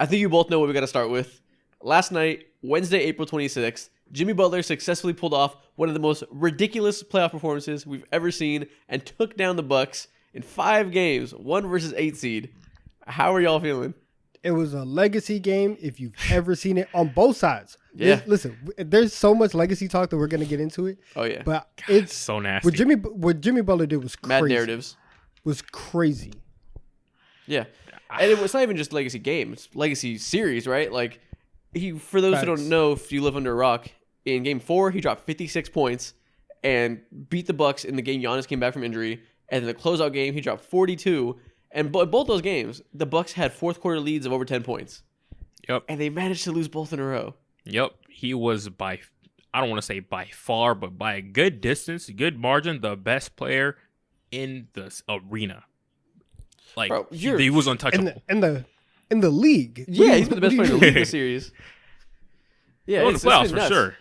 I think you both know what we got to start with. Last night, Wednesday, April 26th, Jimmy Butler successfully pulled off one of the most ridiculous playoff performances we've ever seen and took down the Bucks in 5 games, 1 versus 8 seed. How are y'all feeling? It was a legacy game if you've ever seen it on both sides. Yeah. Listen, there's so much legacy talk that we're going to get into it. Oh, yeah. But God, it's so nasty. What Jimmy Butler did was crazy. Mad narratives. Was crazy. Yeah. And it's not even just legacy game. It's legacy series, right? Like, for those who don't know, if you live under a rock, in Game 4, he dropped 56 points and beat the Bucks in the game Giannis came back from injury. And in the closeout game, he dropped 42. And both those games, the Bucks had fourth quarter leads of over 10 points. Yep. And they managed to lose both in a row. Yep. He was I don't want to say by far, but by a good distance, good margin, the best player in the arena. Like, Bro, he was untouchable. In the league. Yeah, he's been the best player in the league this series. Yeah, in the playoffs for sure.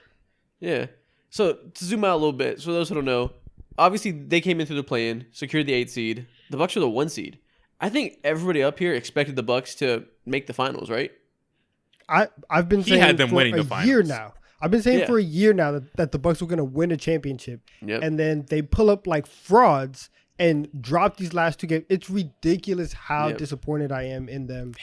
Yeah. So to zoom out a little bit, so those who don't know, obviously they came in through the play-in, secured the 8 seed. The Bucks were the 1 seed. I think everybody up here expected the Bucks to make the finals, right? I've been saying had them for winning a the finals. year now. I've been saying for a year now that the Bucks were going to win a championship, and then they pull up like frauds and drop these last 2 games. It's ridiculous how disappointed I am in them.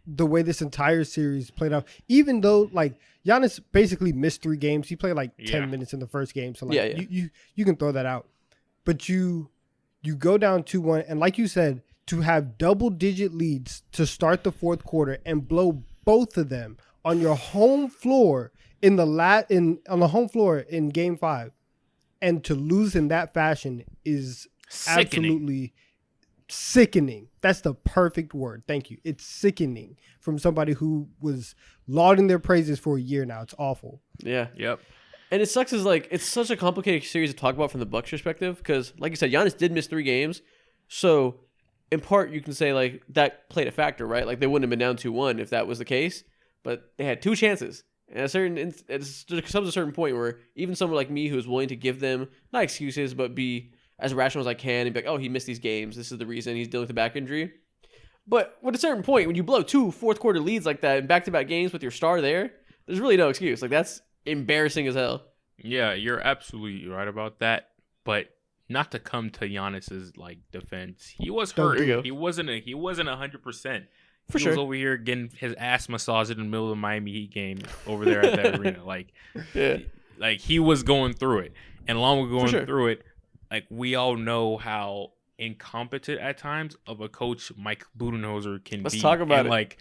The way this entire series played out, even though like Giannis basically missed 3 games, he played like 10 minutes in the first game, so like you can throw that out. But you go down 2-1, and like you said, to have double-digit leads to start the fourth quarter and blow both of them on your home floor on the home floor in Game 5, and to lose in that fashion is absolutely sickening. That's the perfect word. Thank you. It's sickening from somebody who was lauding their praises for a year now. It's awful. Yeah. Yep. And it sucks is like it's such a complicated series to talk about from the Bucks perspective because, like you said, Giannis did miss 3 games, so in part you can say like that played a factor, right? Like they wouldn't have been down 2-1 if that was the case, but they had 2 chances. And there comes a certain point where even someone like me who is willing to give them not excuses but be as rational as I can and be like, oh, he missed these games. This is the reason he's dealing with a back injury. But at a certain point, when you blow 2 fourth quarter leads like that in back-to-back games with your star there, there's really no excuse. Like that's embarrassing as hell. Yeah, you're absolutely right about that. But not to come to Giannis's like defense, he was hurt. He wasn't 100%. For he sure. was over here getting his ass massaged in the middle of the Miami Heat game over there at that arena. Like he was going through it, and along with going through it, like we all know how incompetent at times of a coach Mike Budenholzer can be. Let's talk about it. Like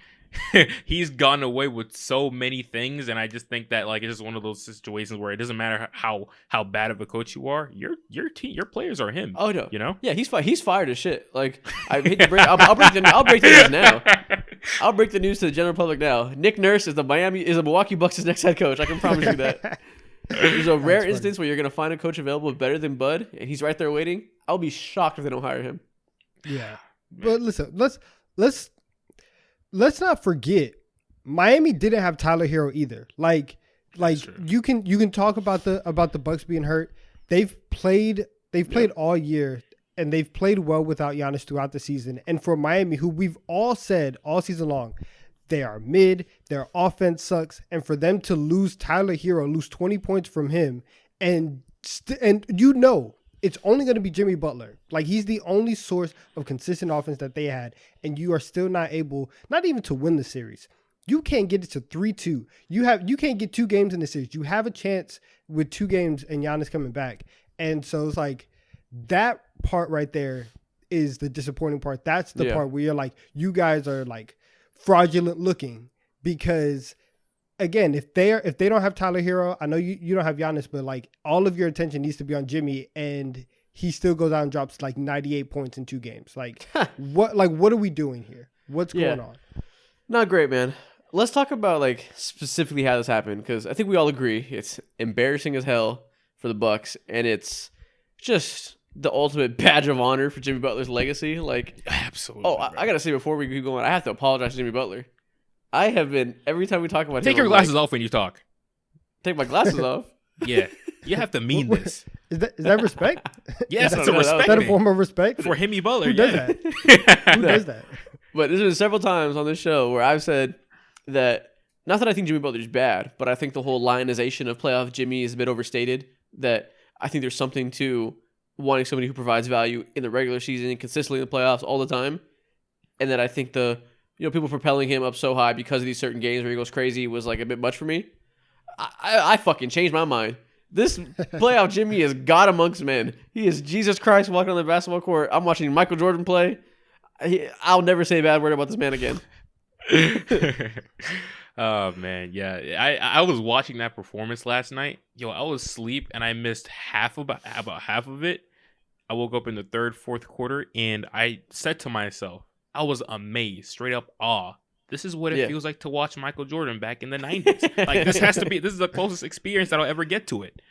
he's gotten away with so many things, and I just think that like it's just one of those situations where it doesn't matter how bad of a coach you are, your team, your players are him. Oh no, you know? Yeah, he's fired as shit. Like I hate to break, I'll break the news now. I'll break the news to the general public now. Nick Nurse is the Milwaukee Bucks' next head coach. I can promise you that. There's a rare instance where you're gonna find a coach available better than Bud, and he's right there waiting. I'll be shocked if they don't hire him. Yeah, but listen, let's not forget, Miami didn't have Tyler Hero either. Like you can talk about the Bucks being hurt. They've played all year, and they've played well without Giannis throughout the season. And for Miami, who we've all said all season long, they are mid, their offense sucks, and for them to lose Tyler Hero, lose 20 points from him, and it's only going to be Jimmy Butler. Like, he's the only source of consistent offense that they had, and you are still not able, not even to win the series. You can't get it to 3-2. You can't get 2 games in the series. You have a chance with 2 games and Giannis coming back. And so it's like that part right there is the disappointing part. That's the part where you're like, you guys are like fraudulent looking because again, if they don't have Tyler Hero, I know you don't have Giannis, but like all of your attention needs to be on Jimmy, and he still goes out and drops like 98 points in 2 games. Like what are we doing here? What's going on? Not great, man. Let's talk about like specifically how this happened, because I think we all agree it's embarrassing as hell for the Bucks, and it's just the ultimate badge of honor for Jimmy Butler's legacy. Like, absolutely. Oh, I gotta say before we keep going, I have to apologize to Jimmy Butler. I have been every time we talk about take him, your glasses off when you talk. Take my glasses off. Yeah, you have to mean this. Is that respect? Yes, that's it's a respect. Is that a form of respect for Jimmy Butler? Who does that? Who does that? But there's been several times on this show where I've said that, not that I think Jimmy Butler's bad, but I think the whole lionization of playoff Jimmy is a bit overstated. That I think there's something to wanting somebody who provides value in the regular season, consistently in the playoffs all the time. And that I think people propelling him up so high because of these certain games where he goes crazy was like a bit much for me. I fucking changed my mind. This playoff Jimmy is God amongst men. He is Jesus Christ walking on the basketball court. I'm watching Michael Jordan play. I'll never say a bad word about this man again. Oh man, yeah. I was watching that performance last night. Yo, I was asleep and I missed about half of it. I woke up in the third, fourth quarter, and I said to myself, I was amazed, straight up awe. This is what it feels like to watch Michael Jordan back in the 90s. Like, this is the closest experience that I'll ever get to it.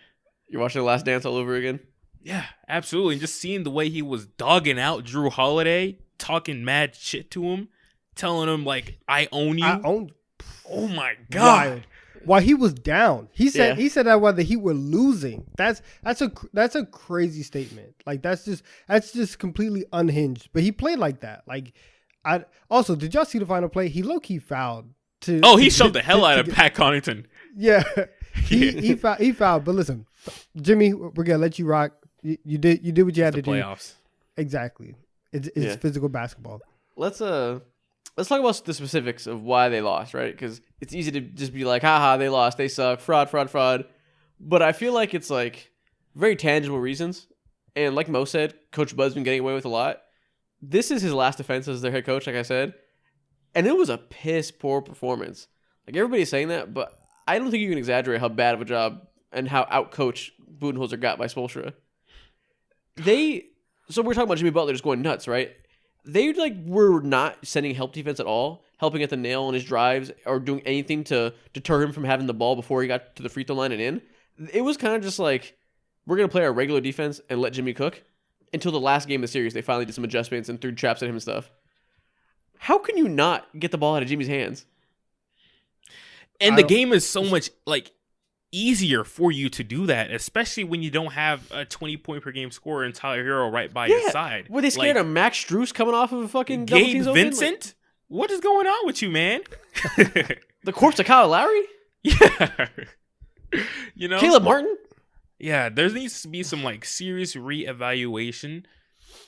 You're watching The Last Dance all over again? Yeah, absolutely. And just seeing the way he was dogging out Drew Holiday, talking mad shit to him, telling him, like, I own you. Oh, my God. While he was down. He said that while the Heat were losing. That's a crazy statement. Like, that's just completely unhinged. But he played like that. Like, also, did y'all see the final play? He low-key fouled. He shoved the hell out of Pat Connaughton. Yeah. He fouled. But listen, Jimmy, we're going to let you rock. You did what you had to do. Playoffs. Exactly. It's physical basketball. Let's talk about the specifics of why they lost, right? Because it's easy to just be like, haha, they lost, they suck, fraud. But I feel like it's like very tangible reasons. And like Mo said, Coach Bud's been getting away with a lot. This is his last offense as their head coach, like I said. And it was a piss poor performance. Like, everybody's saying that, but I don't think you can exaggerate how bad of a job and how outcoached Budenholzer got by Spoelstra. So we're talking about Jimmy Butler just going nuts, right? They were not sending help defense at all, helping at the nail on his drives or doing anything to deter him from having the ball before he got to the free throw line and in. It was kind of just like, we're going to play our regular defense and let Jimmy cook. Until the last game of the series, they finally did some adjustments and threw traps at him and stuff. How can you not get the ball out of Jimmy's hands? And the game is so much easier for you to do that, especially when you don't have a 20-point per game scorer and Tyler Hero right by your side. Were they scared of Max Strus coming off of a fucking Gabe double teams open? Vincent? What is going on with you, man? The corpse of Kyle Lowry? Yeah. Caleb Martin? Yeah, there needs to be some serious reevaluation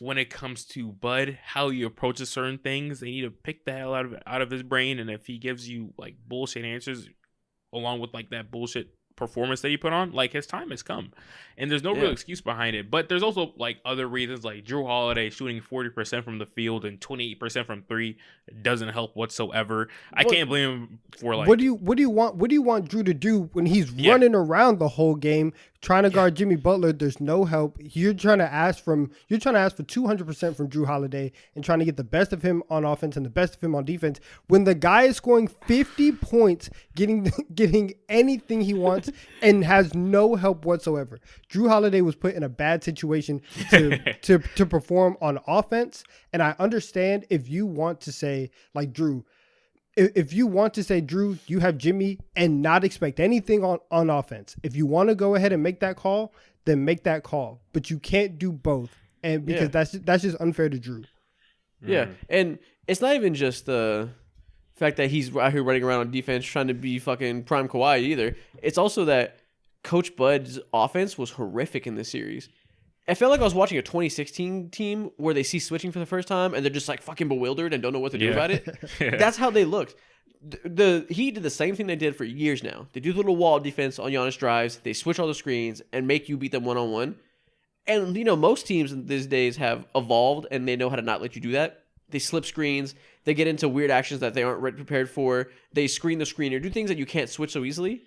when it comes to Bud, how he approaches certain things. They need to pick the hell out of his brain, and if he gives you bullshit answers along with that bullshit performance that he put on, his time has come, and there's no real excuse behind it. But there's also other reasons, like Drew Holiday shooting 40% from the field and 28% from three doesn't help whatsoever. I can't blame him for what do you want Drew to do when he's running around the whole game trying to guard Jimmy Butler? There's no help. You're trying to ask for 200% from Drew Holiday and trying to get the best of him on offense and the best of him on defense when the guy is scoring 50 points, getting anything he wants and has no help whatsoever. Drew Holiday was put in a bad situation to perform on offense, and I understand if you want to say Drew. If you want to say, Drew, you have Jimmy and not expect anything on offense. If you want to go ahead and make that call, then make that call. But you can't do both, and because that's just unfair to Drew. Yeah, and it's not even just the fact that he's out here running around on defense trying to be fucking prime Kawhi either. It's also that Coach Bud's offense was horrific in this series. I felt like I was watching a 2016 team where they see switching for the first time and they're just fucking bewildered and don't know what to do about it. That's how they looked. The Heat did the same thing they did for years now. They do the little wall defense on Giannis drives. They switch all the screens and make you beat them one-on-one. And, most teams these days have evolved and they know how to not let you do that. They slip screens. They get into weird actions that they aren't prepared for. They screen the screener, do things that you can't switch so easily.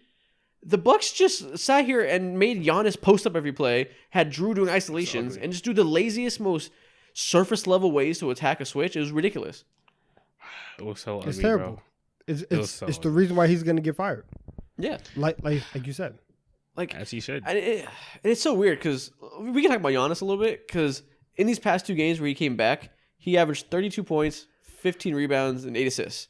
The Bucks just sat here and made Giannis post up every play, had Drew doing isolations, and just do the laziest, most surface level ways to attack a switch. It was ridiculous. It was so ugly, it's terrible. Bro. It's the reason why he's going to get fired. Yeah, like you said, as he should. And it's so weird because we can talk about Giannis a little bit because in these past two games where he came back, he averaged 32 points, 15 rebounds, and 8 assists.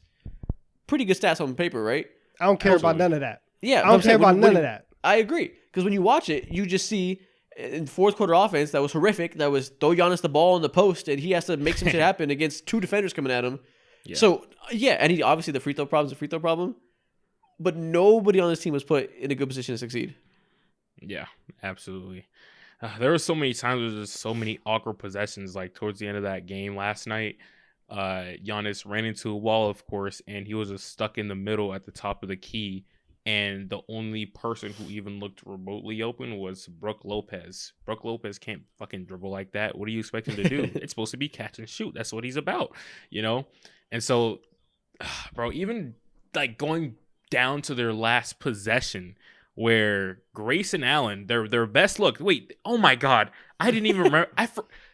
Pretty good stats on paper, right? I don't care about none of that. Yeah, I don't care about none of that. I agree. Because when you watch it, you just see in fourth quarter offense that was horrific. That was throw Giannis the ball in the post and he has to make some shit happen against two defenders coming at him. Yeah. So and he obviously the free throw problem is a free throw problem, but nobody on this team was put in a good position to succeed. Yeah, absolutely. There were so many times there was just so many awkward possessions. Like towards the end of that game last night, Giannis ran into a wall, of course, and he was just stuck in the middle at the top of the key. And the only person who even looked remotely open was Brook Lopez. Brook Lopez can't fucking dribble like that. What do you expect him to do? It's supposed to be catch and shoot. That's what he's about, you know? And so, bro, even like going down to their last possession where Grayson Allen, their best look. Wait, oh my God. I didn't even remember.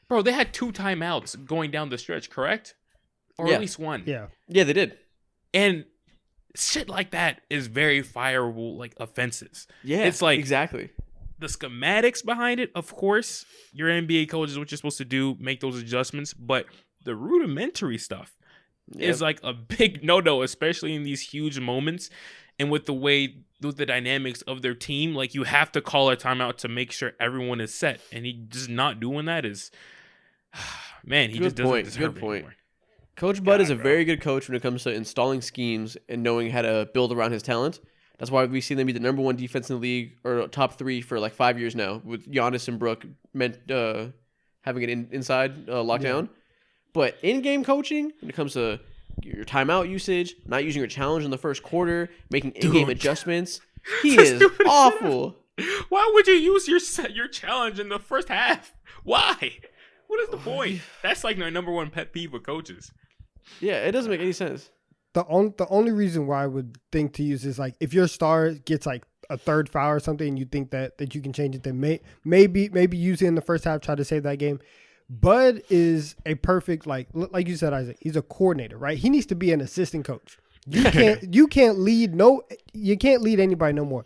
Bro, they had 2 timeouts going down the stretch, correct? Or at least one. Yeah, they did. And shit like that is very fireable, like offenses. Yeah, it's like exactly the schematics behind it. Of course, your NBA coach is what you're supposed to do, make those adjustments. But the rudimentary stuff is like a big no-no, especially in these huge moments and with the dynamics of their team. Like you have to call a timeout to make sure everyone is set, and he just not doing that is, man, he just doesn't deserve it anymore. Coach Bud is a very good coach when it comes to installing schemes and knowing how to build around his talent. That's why we've seen them be the number 1 defense in the league or top 3 for like 5 years now, with Giannis and Brook having it inside lockdown. Yeah. But in-game coaching, when it comes to your timeout usage, not using your challenge in the first quarter, making in-game adjustments, he is awful. Why would you use your challenge in the first half? Why? What is the point? That's like my number 1 pet peeve with coaches. Yeah, it doesn't make any sense. The only reason why I would think to use is like if your star gets like a third foul or something and you think that you can change it, then maybe use it in the first half, try to save that game. Bud is a perfect, like you said, Isaac, he's a coordinator, right? He needs to be an assistant coach. You can't lead anybody no more.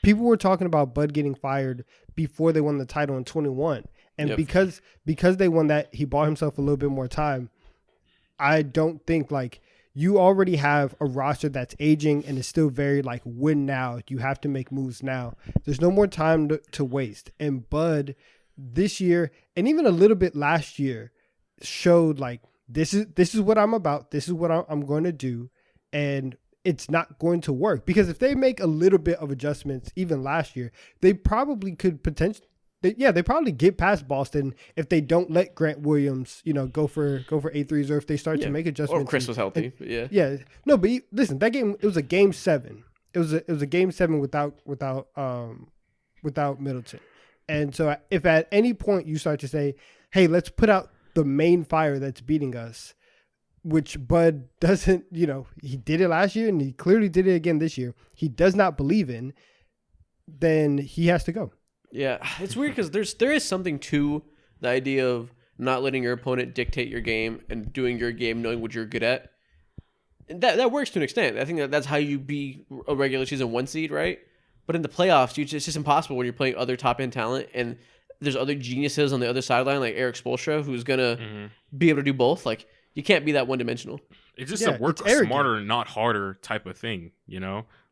People were talking about Bud getting fired before they won the title in 21. And because they won that, he bought himself a little bit more time. I don't think like you already have a roster that's aging and is still very like win now. You have to make moves now. There's no more time to waste. And Bud this year and even a little bit last year showed like this is what I'm about. This is what I'm going to do. And it's not going to work because if they make a little bit of adjustments, even last year, they probably could they probably get past Boston if they don't let Grant Williams, go for 8 threes, or if they start to make adjustments. Or if Chris was healthy, No, but listen, that game, it was a game 7. It was a game 7 without Middleton, and so if at any point you start to say, hey, let's put out the main fire that's beating us, which Bud doesn't, he did it last year and he clearly did it again this year. He does not believe in, then he has to go. Yeah, it's weird because there is something to the idea of not letting your opponent dictate your game and doing your game knowing what you're good at. And that works to an extent. I think that's how you be a regular season 1 seed, right? But in the playoffs, it's just impossible when you're playing other top-end talent and there's other geniuses on the other sideline like Eric Spoelstra who's going to be able to do both. Like, you can't be that one-dimensional. It's just a work smarter, not harder type of thing,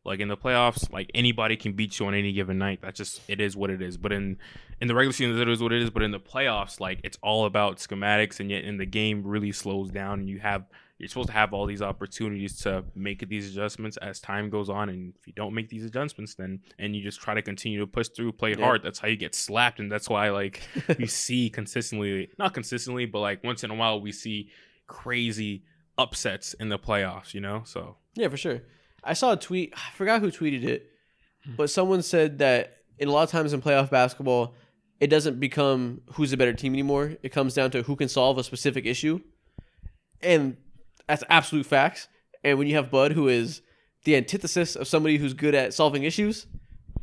Like in the playoffs, like anybody can beat you on any given night. That's just, it is what it is. But in the regular season, it is what it is. But in the playoffs, like it's all about schematics, and yet in the game really slows down. And you're supposed to have all these opportunities to make these adjustments as time goes on. And if you don't make these adjustments, and you just try to continue to push through, play hard, that's how you get slapped. And that's why like you see not consistently, but like once in a while we see crazy upsets in the playoffs. So yeah, for sure. I saw a tweet. I forgot who tweeted it, but someone said that a lot of times in playoff basketball, it doesn't become who's a better team anymore. It comes down to who can solve a specific issue. And that's absolute facts. And when you have Bud, who is the antithesis of somebody who's good at solving issues,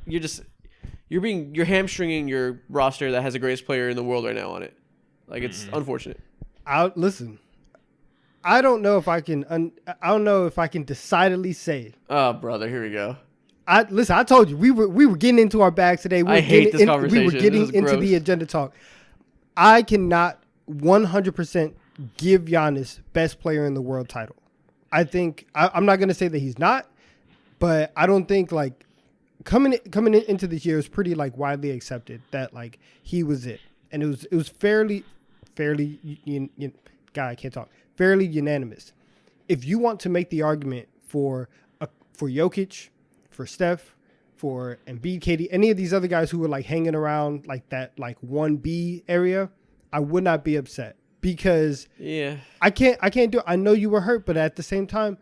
you're hamstringing your roster that has the greatest player in the world right now on it. Like, it's unfortunate. Listen. I don't know if I can decidedly say. Oh, brother, here we go. I told you we were getting into our bags today. I hate this conversation. We were getting into the agenda talk. I cannot 100% give Giannis best player in the world title. I think I'm not going to say that he's not, but I don't think like coming into this year is pretty like widely accepted that like he was it, and it was fairly. God, I can't talk. Fairly unanimous. if you want to make the argument for Jokic, for Steph, for Embiid, KD, any of these other guys who were like hanging around like that, like 1B area, I would not be upset because I can't do it. I know you were hurt, but at the same time,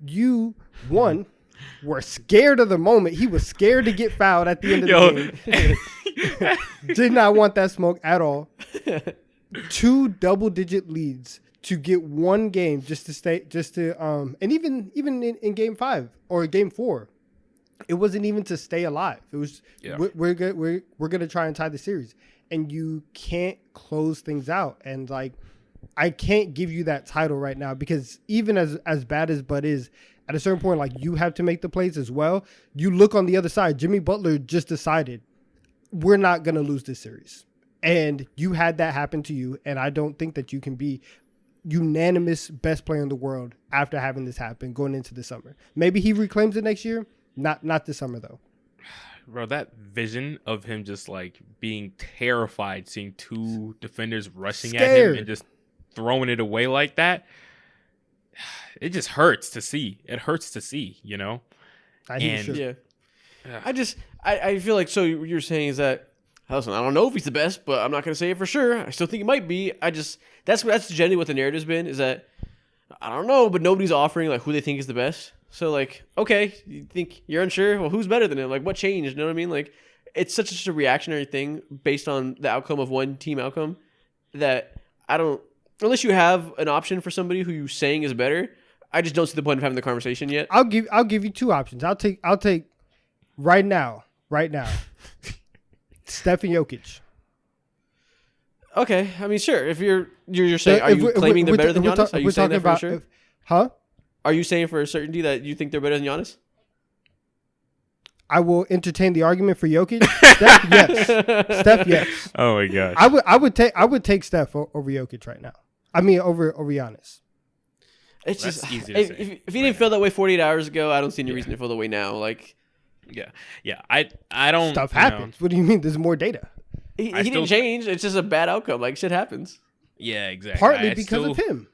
you were scared of the moment. He was scared to get fouled at the end of the game. Did not want that smoke at all. 2 double-digit leads to get one game and even in game 5 or game 4, it wasn't even to stay alive. It was we're gonna try and tie the series, and you can't close things out. And like, I can't give you that title right now because even as bad as Bud is, at a certain point, like, you have to make the plays as well. You look on the other side. Jimmy Butler just decided we're not gonna lose this series. And you had that happen to you, and I don't think that you can be unanimous best player in the world after having this happen going into the summer. Maybe he reclaims it next year, not this summer though. Bro, that vision of him just like being terrified, seeing 2 defenders rushing at him and just throwing it away like that, it just hurts to see. It hurts to see, you know. I feel like, so what you're saying is that, listen, I don't know if he's the best, but I'm not going to say it for sure. I still think he might be. That's generally what the narrative's been, is that, I don't know, but nobody's offering like who they think is the best. So like, okay, you think you're unsure? Well, who's better than him? Like, what changed? You know what I mean? Like, it's such a reactionary thing based on the outcome of one team outcome that I don't, unless you have an option for somebody who you're saying is better, I just don't see the point of having the conversation yet. I'll give you 2 options. I'll take right now. Steph and Jokic. Okay, I mean, sure. If you're saying, are you claiming they're better than Giannis? Are you saying that for sure? Huh? Are you saying for a certainty that you think they're better than Giannis? I will entertain the argument for Jokic. Steph, yes. Steph, yes. Oh my gosh. I would take Steph over Jokic right now. I mean, over Giannis. It's that's just easy to say. If he didn't feel that way 48 hours ago, I don't see any reason to feel the way now. Like, yeah. I don't. Stuff happens. What do you mean? There's more data. He didn't change. It's just a bad outcome. Like, shit happens. Yeah, exactly. Partly because of him.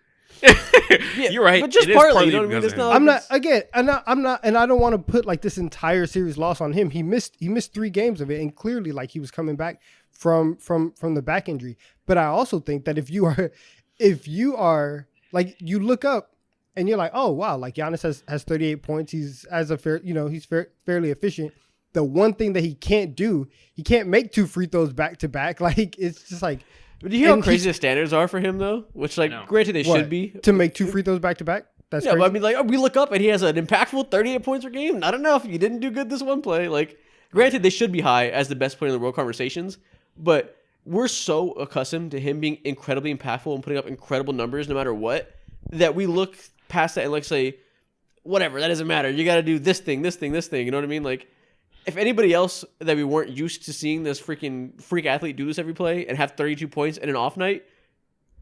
You're right. But just partly. You know what I mean? It's not. I'm not. Again, I'm not. And I don't want to put like this entire series loss on him. He missed 3 games of it, and clearly, like, he was coming back from the back injury. But I also think that if you are like, you look up and you're like, oh wow, like Giannis has 38 points. He's fairly efficient. The one thing that he can't do, he can't make 2 free throws back to back. Like, it's just like. But do you hear how crazy the standards are for him though? Which, like, granted, they should be to make 2 free throws back to back. That's crazy. But I mean, like, we look up and he has an impactful 38 points per game. Not enough. You didn't do good this one play. Like, granted, they should be high as the best player in the world conversations, but we're so accustomed to him being incredibly impactful and putting up incredible numbers no matter what, that we look past that and like say, whatever, that doesn't matter. You got to do this thing. You know what I mean? Like, if anybody else that we weren't used to seeing this freaking freak athlete do this every play and have 32 points in an off night,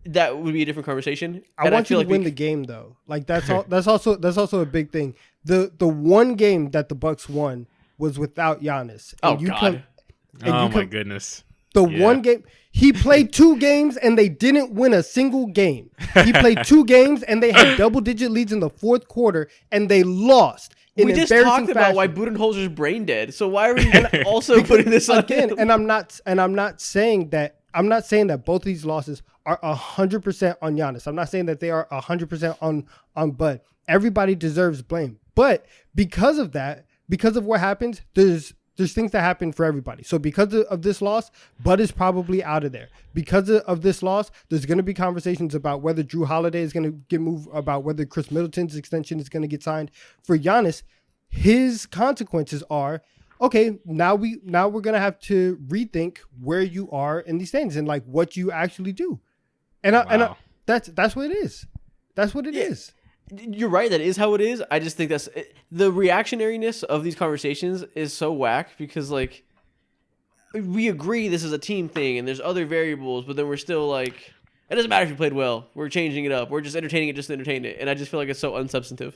that would be a different conversation. I want you to win the game though. Like, that's also a big thing. The one game that the Bucks won was without Giannis. And my goodness. The one game he played 2 games and they didn't win a single game. He played 2 games and they had double-digit leads in the 4th quarter and they lost. We just talked about why Budenholzer's brain dead. So why are we also putting this on again? And I'm not saying that both of these losses are 100% on Giannis. I'm not saying that they are 100% on Bud. Everybody deserves blame, but because of that, because of what happens, there's things that happen for everybody. So because of this loss, Bud is probably out of there. Because of this loss, there's going to be conversations about whether Drew Holiday is going to get moved, about whether Chris Middleton's extension is going to get signed. For Giannis, his consequences are, okay, now we're going to have to rethink where you are in these things and like what you actually do. And that's what it is. That's what it is. You're right. That is how it is. I just think the reactionariness of these conversations is so whack because, like, we agree this is a team thing and there's other variables, but then we're still like, it doesn't matter if you played well. We're changing it up. We're just entertaining it just to entertain it. And I just feel like it's so unsubstantive.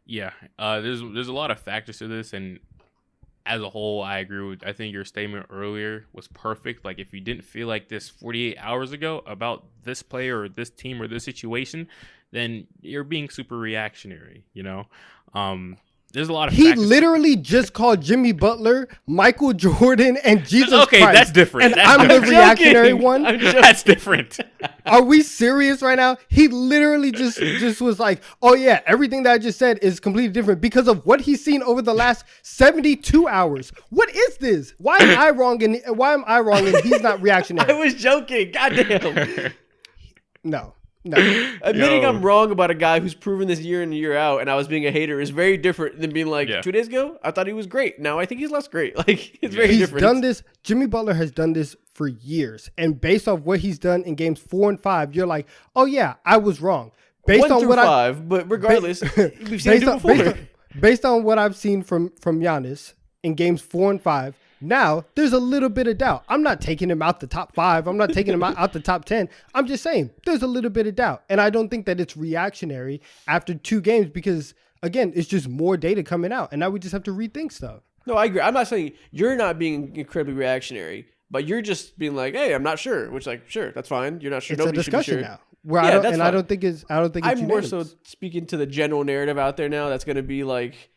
Yeah. There's a lot of factors to this, and as a whole, I agree with. I think your statement earlier was perfect. Like, if you didn't feel like this 48 hours ago about this player or this team or this situation, then you're being super reactionary. There's a lot of. He literally just called Jimmy Butler, Michael Jordan, and Jesus Christ. Okay, that's different. And I'm the reactionary one. That's different. Are we serious right now? He literally just was like, "Oh yeah, everything that I just said is completely different because of what he's seen over the last 72 hours." What is this? Why am I wrong and he's not reactionary? I was joking. Goddamn. No. Admitting I'm wrong about a guy who's proven this year in and year out, and I was being a hater, is very different than being like 2 days ago. I thought he was great. Now I think he's less great. Like, it's very different. He's done this. Jimmy Butler has done this for years, and based off what he's done in games 4 and 5, you're like, oh yeah, I was wrong. Based 1 on through what 5, but regardless, we've seen him do before. Based on what I've seen from Giannis in games 4 and 5. Now, there's a little bit of doubt. I'm not taking him out the top 5. I'm not taking him out the top 10. I'm just saying there's a little bit of doubt. And I don't think that it's reactionary after 2 games because, again, it's just more data coming out. And now we just have to rethink stuff. No, I agree. I'm not saying you're not being incredibly reactionary, but you're just being like, hey, I'm not sure. Which, like, sure, that's fine. You're not sure. It's a discussion now. Where yeah, I don't think it's I'm more so speaking to the general narrative out there now that's going to be like,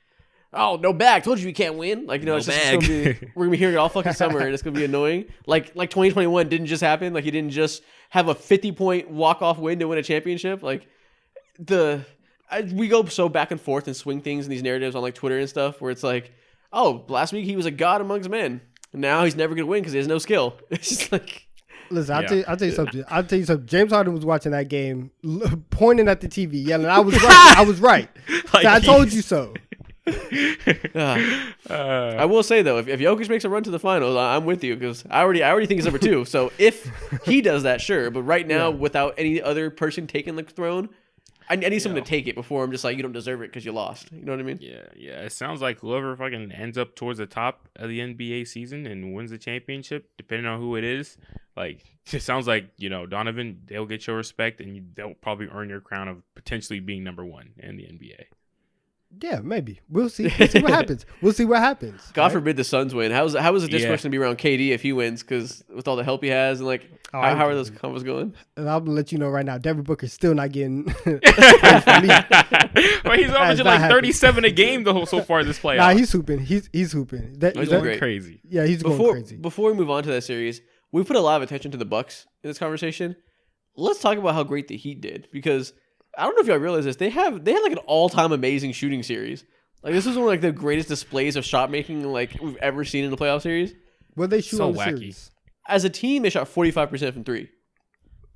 oh, no bag. Told you we can't win. Like, it's just gonna be, we're going to be hearing it all fucking summer, and it's going to be annoying. Like 2021 didn't just happen. Like, he didn't just have a 50-point walk-off win to win a championship. Like, we go so back and forth and swing things in these narratives on, like, Twitter and stuff, where it's like, oh, last week he was a god amongst men. Now he's never going to win because he has no skill. It's just like... Listen, I'll tell you something. James Harden was watching that game, pointing at the TV, yelling, I was right. I was right. Like, I told you so. I will say though, if Jokic makes a run to the finals, I'm with you because I already think he's number 2. So if he does that, sure. But right now, without any other person taking the throne, I need someone to take it before I'm just like, you don't deserve it because you lost. You know what I mean? Yeah. It sounds like whoever fucking ends up towards the top of the NBA season and wins the championship, depending on who it is, like it sounds like Donovan, they'll get your respect and they'll probably earn your crown of potentially being number 1 in the NBA. Yeah, maybe. We'll see. We'll see what happens. God forbid the Suns win. How is the discourse going to be around KD if he wins? Because with all the help he has and like, how are those combos going? And I'm gonna let you know right now, Devin Booker's still not getting. Well, he's averaging like 37 a game though so far this playoff. Nah, he's hooping. He's hooping. He's going crazy. Yeah, he's going crazy. Before we move on to that series, we put a lot of attention to the Bucks in this conversation. Let's talk about how great the Heat did because. I don't know if y'all realize this. They had like an all-time amazing shooting series. Like this was one of like the greatest displays of shot making like we've ever seen in a playoff series. What they shoot so on the wacky. series? As a team, they shot 45% from 3,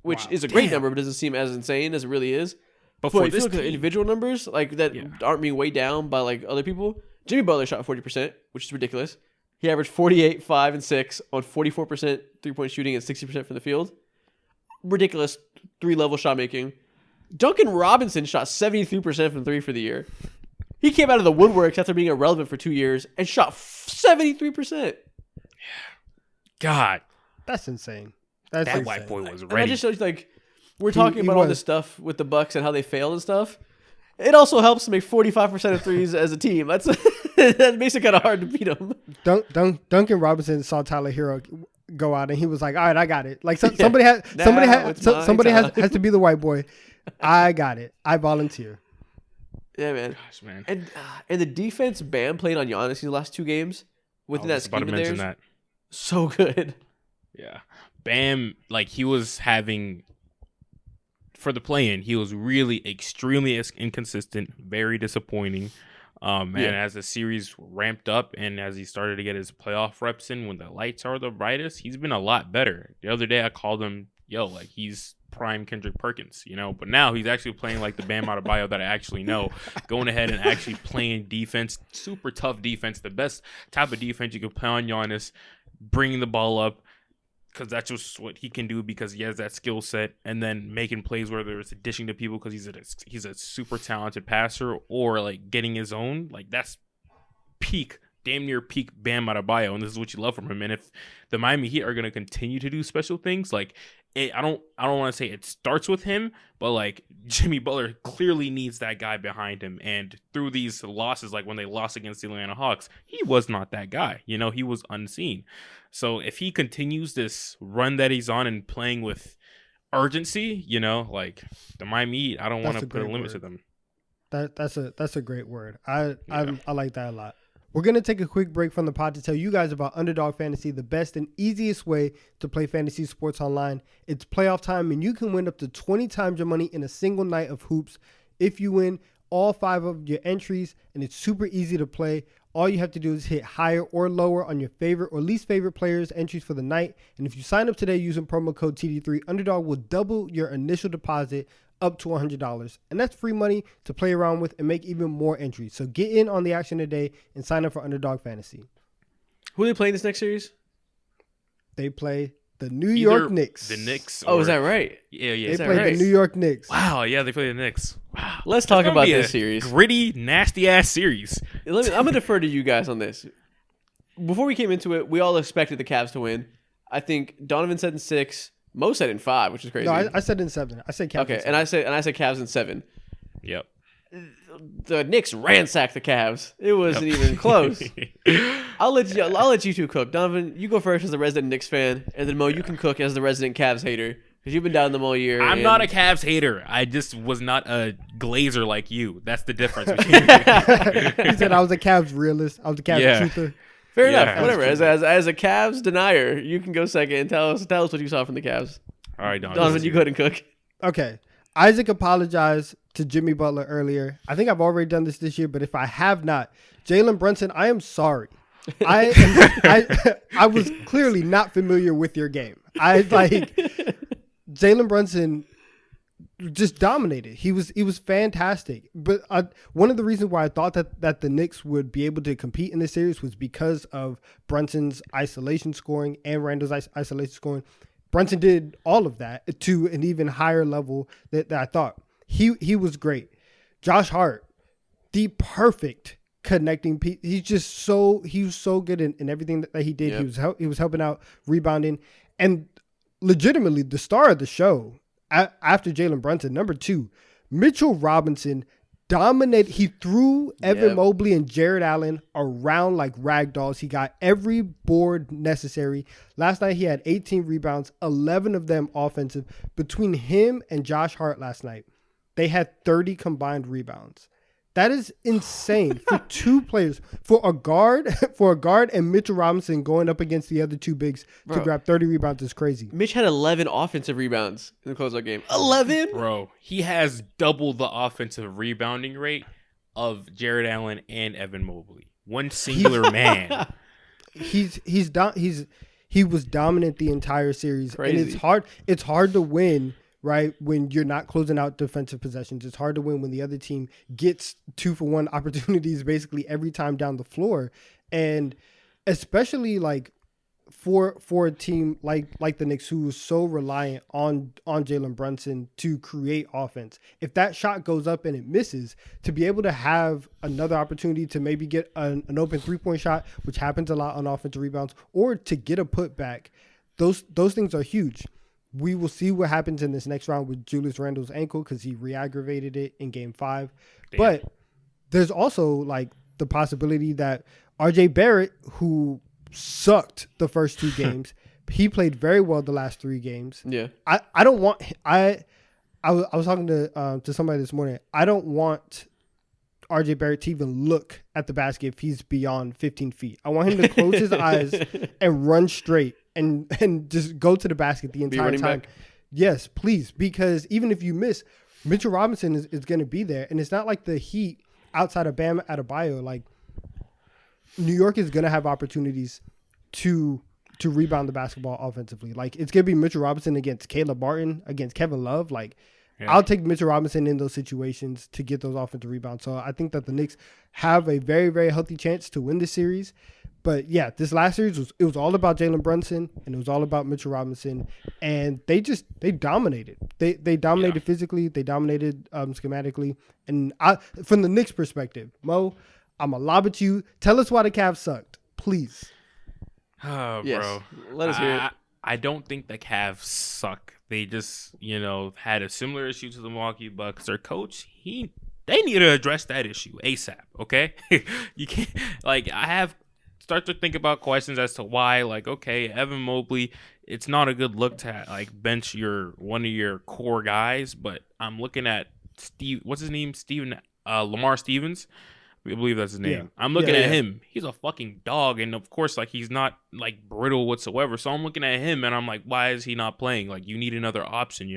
which is a great number, but doesn't seem as insane as it really is. But if you look at individual numbers like that aren't being weighed down by like other people, Jimmy Butler shot 40%, which is ridiculous. He averaged 48, 5, and 6 on 44% three-point shooting and 60% from the field. Ridiculous 3-level shot making. Duncan Robinson shot 73% from 3 for the year. He came out of the woodworks after being irrelevant for 2 years and shot 73%. God. That's insane. That white boy was ready. And I just shows like we're talking about all this stuff with the Bucks and how they failed and stuff. It also helps to make 45% of threes as a team. That makes it kind of hard to beat them. Duncan Robinson saw Tyler Hero go out and he was like, "All right, I got it." Like somebody has to be the white boy. I got it. I volunteer. Yeah, man. Gosh, man. And the defense Bam played on Giannis these last 2 games within that scheme of theirs. So good. Yeah. Bam, like he was having for the play-in, he was really extremely inconsistent, very disappointing. And as the series ramped up and as he started to get his playoff reps in when the lights are the brightest, he's been a lot better. The other day I called him, like he's prime Kendrick Perkins, but now he's actually playing like the Bam Adebayo that I actually know, going ahead and actually playing defense, super tough defense, the best type of defense you can play on Giannis, bringing the ball up because that's just what he can do because he has that skill set, and then making plays whether it's dishing to people because he's a super talented passer or like getting his own, like that's damn near peak Bam Adebayo, and this is what you love from him. And if the Miami Heat are going to continue to do special things, like I don't want to say it starts with him, but like Jimmy Butler clearly needs that guy behind him. And through these losses, like when they lost against the Atlanta Hawks, he was not that guy. You know, he was unseen. So if he continues this run that he's on and playing with urgency, you know, like the Miami Heat, I don't want to put a limit to them. That's a great word. I like that a lot. We're going to take a quick break from the pod to tell you guys about Underdog Fantasy, the best and easiest way to play fantasy sports online. It's playoff time, and you can win up to 20 times your money in a single night of hoops if you win all 5 of your entries, and it's super easy to play. All you have to do is hit higher or lower on your favorite or least favorite players' entries for the night. And if you sign up today using promo code TD3, Underdog will double your initial deposit up to $100, and that's free money to play around with and make even more entries. So get in on the action today and sign up for Underdog Fantasy. Who are they playing this next series? They play the New York Knicks. The Knicks. Oh, is that right? Yeah. They play the New York Knicks. Wow, yeah, they play the Knicks. Wow. Let's talk about this series. Gritty, nasty ass series. I'm gonna defer to you guys on this. Before we came into it, we all expected the Cavs to win. I think Donovan said in 6. Mo said in 5, which is crazy. No, I said in 7. I said Cavs. Okay, and I said Cavs in 7. Yep. The Knicks ransacked the Cavs. It wasn't even close. I'll let you two cook. Donovan, you go first as the resident Knicks fan, and then Mo, you can cook as the resident Cavs hater because you've been down them all year. I'm not a Cavs hater. I just was not a Glazer like you. That's the difference. Between He said I was a Cavs realist. I was a Cavs truther. Fair enough. Whatever. As a Cavs denier, you can go second and tell us what you saw from the Cavs. All right, Donovan, you go ahead and cook. Okay. Isaac apologized to Jimmy Butler earlier. I think I've already done this year, but if I have not, Jalen Brunson, I am sorry. I was clearly not familiar with your game. Jalen Brunson just dominated. He was fantastic. But one of the reasons why I thought that the Knicks would be able to compete in this series was because of Brunson's isolation scoring and Randle's isolation scoring. Brunson did all of that to an even higher level that I thought. He was great. Josh Hart, the perfect connecting piece. He was so good in everything that he did. Yep. He was helping out, rebounding, and legitimately the star of the show after Jalen Brunson, number 2, Mitchell Robinson dominated. He threw Evan Mobley and Jared Allen around like rag dolls. He got every board necessary. Last night he had 18 rebounds, 11 of them offensive. Between him and Josh Hart last night, they had 30 combined rebounds. That is insane for 2 players, for a guard and Mitchell Robinson going up against the other 2 bigs to grab 30 rebounds is crazy. Mitch had 11 offensive rebounds in the closeout game. 11? Bro, he has double the offensive rebounding rate of Jared Allen and Evan Mobley. One singular man. He was dominant the entire series. Crazy. And it's hard to win, right, when you're not closing out defensive possessions. It's hard to win when the other team gets 2-for-1 opportunities basically every time down the floor. And especially like for a team like the Knicks, who is so reliant on Jalen Brunson to create offense. If that shot goes up and it misses, to be able to have another opportunity to maybe get an open 3-point shot, which happens a lot on offensive rebounds, or to get a putback, those things are huge. We will see what happens in this next round with Julius Randle's ankle because he re-aggravated it in Game 5. Damn. But there's also like the possibility that RJ Barrett, who sucked the first 2 games, he played very well the last 3 games. Yeah, I don't want. I was talking to somebody this morning. I don't want RJ Barrett to even look at the basket if he's beyond 15 feet. I want him to close his eyes and run straight and just go to the basket the entire time. Back. Yes, please. Because even if you miss, Mitchell Robinson is going to be there. And it's not like the Heat outside of Bam Adebayo. Like, New York is going to have opportunities to rebound the basketball offensively. Like, it's going to be Mitchell Robinson against Caleb Martin, against Kevin Love. Like, yeah. I'll take Mitchell Robinson in those situations to get those offensive rebounds. So I think that the Knicks have a very, very healthy chance to win this series. But yeah, this last series was all about Jalen Brunson and it was all about Mitchell Robinson, and they dominated. They dominated physically, they dominated schematically, and from the Knicks' perspective, Mo, I'm gonna lob at you. Tell us why the Cavs sucked, please. Oh, yes. bro, let us hear it. I don't think the Cavs suck they just, had a similar issue to the Milwaukee Bucks. Their coach, they need to address that issue ASAP, okay? You can't, I have start to think about questions as to why, okay, Evan Mobley, it's not a good look to, bench one of your core guys, but I'm looking at what's his name? Lamar Stevens. I believe that's his name. Yeah. I'm looking at him. He's a fucking dog, and of course, he's not brittle whatsoever. So I'm looking at him, and I'm like, why is he not playing? You need another option,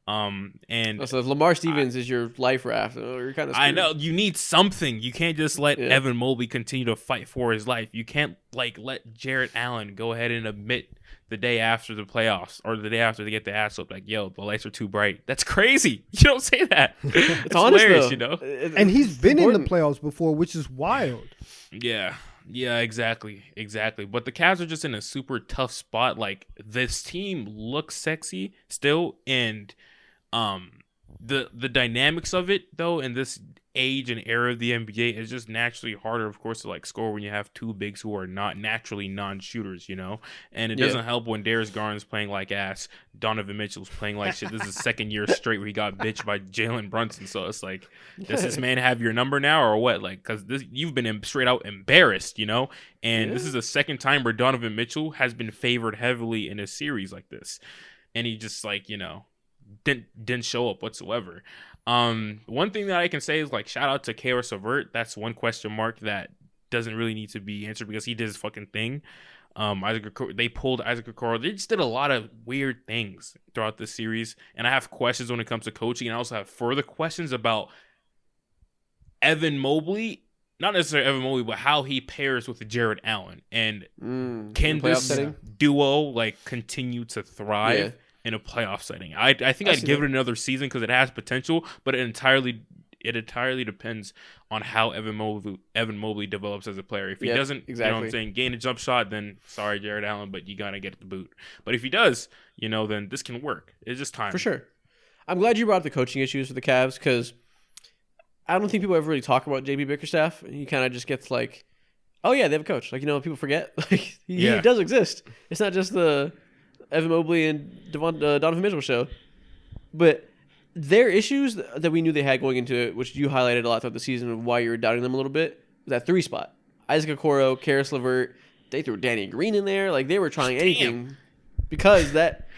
And so if Lamar Stevens is your life raft, you're kind of. I know you need something. You can't just let Evan Mobley continue to fight for his life. You can't let Jarrett Allen go ahead and admit the day after the playoffs or the day after they get the ass up, yo, the lights are too bright. That's crazy. You don't say that. It's honest, hilarious, though. And he's been in the playoffs before, which is wild. Yeah, exactly. But the Cavs are just in a super tough spot. This team looks sexy still, and the dynamics of it though in this age and era of the NBA is just naturally harder, of course, to score when you have two bigs who are not naturally non-shooters, and it doesn't help when Darius Garland's playing like ass, Donovan Mitchell's playing like shit. This is the second year straight where he got bitched by Jalen Brunson. So it's does this man have your number now or what? Because you've been straight out embarrassed, and this is the second time where Donovan Mitchell has been favored heavily in a series like this, and he just didn't show up whatsoever. One thing that I can say is shout out to Karis LeVert. That's one question mark that doesn't really need to be answered because he did his fucking thing. They pulled Isaac Okoro. They just did a lot of weird things throughout this series, and I have questions when it comes to coaching, and I also have further questions about Evan Mobley. Not necessarily Evan Mobley, but how he pairs with Jarrett Allen, and can this duo continue to thrive in a playoff setting? I think I'd give it another season because it has potential, but it entirely depends on how Evan Mobley develops as a player. If he doesn't, gain a jump shot, then sorry, Jarrett Allen, but you gotta get the boot. But if he does, then this can work. It's just time. For sure. I'm glad you brought up the coaching issues for the Cavs because I don't think people ever really talk about JB Bickerstaff. He kind of just gets oh yeah, they have a coach. People forget he does exist. It's not just the Evan Mobley and Donovan Mitchell show. But their issues that we knew they had going into it, which you highlighted a lot throughout the season of why you were doubting them a little bit, was that 3 spot. Isaac Okoro, Karis LeVert, they threw Danny Green in there. They were trying anything because that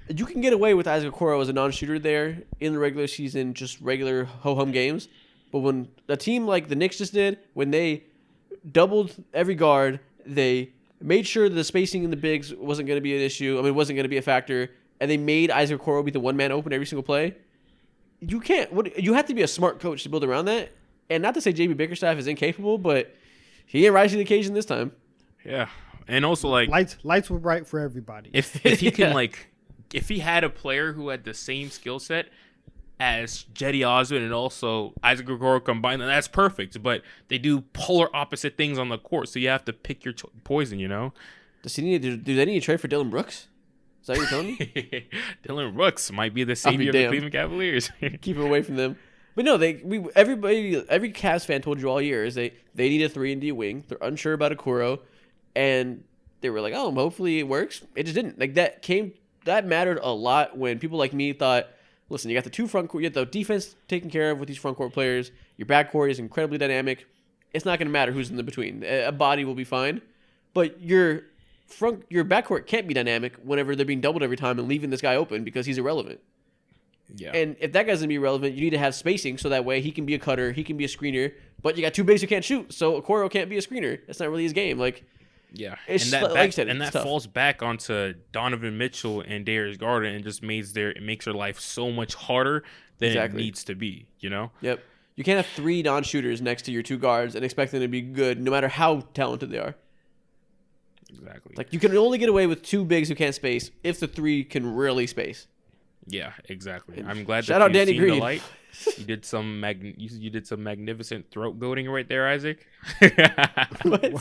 you can get away with Isaac Okoro as a non-shooter there in the regular season, just regular ho-hum games. But when a team like the Knicks just did, when they doubled every guard, they made sure that the spacing in the bigs wasn't going to be an issue. Wasn't going to be a factor. And they made Isaac Okoro be the one-man open every single play. You can't. You have to be a smart coach to build around that. And not to say JB Bickerstaff is incapable, but he ain't rising to the occasion this time. Yeah. And also, lights were bright for everybody. If he can, if he had a player who had the same skill set as Jetty Osmond and also Isaac Okoro combined, then that's perfect. But they do polar opposite things on the court, so you have to pick your poison, Do they need to trade for Dylan Brooks? Is that what you're telling me? Dylan Brooks might be the savior of the Cleveland Cavaliers. Keep it away from them. But no, every Cavs fan told you all year is they need a 3-and-D wing. They're unsure about Okoro, and they were hopefully it works. It just didn't. That mattered a lot when people like me thought, listen, you got the 2 front court, you got the defense taken care of with these front court players. Your back court is incredibly dynamic. It's not going to matter who's in the between. A body will be fine, but your backcourt can't be dynamic whenever they're being doubled every time and leaving this guy open because he's irrelevant. Yeah. And if that guy's gonna be relevant, you need to have spacing so that way he can be a cutter, he can be a screener. But you got 2 bigs who can't shoot, so Okoro can't be a screener. That's not really his game. It's that falls back onto Donovan Mitchell and Darius Garland and just makes their life so much harder than it needs to be. Yep. You can't have 3 non-shooters next to your 2 guards and expect them to be good, no matter how talented they are. Exactly. You can only get away with 2 bigs who can't space if the 3 can really space. Yeah, exactly. I'm glad Shout out Danny Green. The light. You did some magnificent throat goating right there, Isaac. What?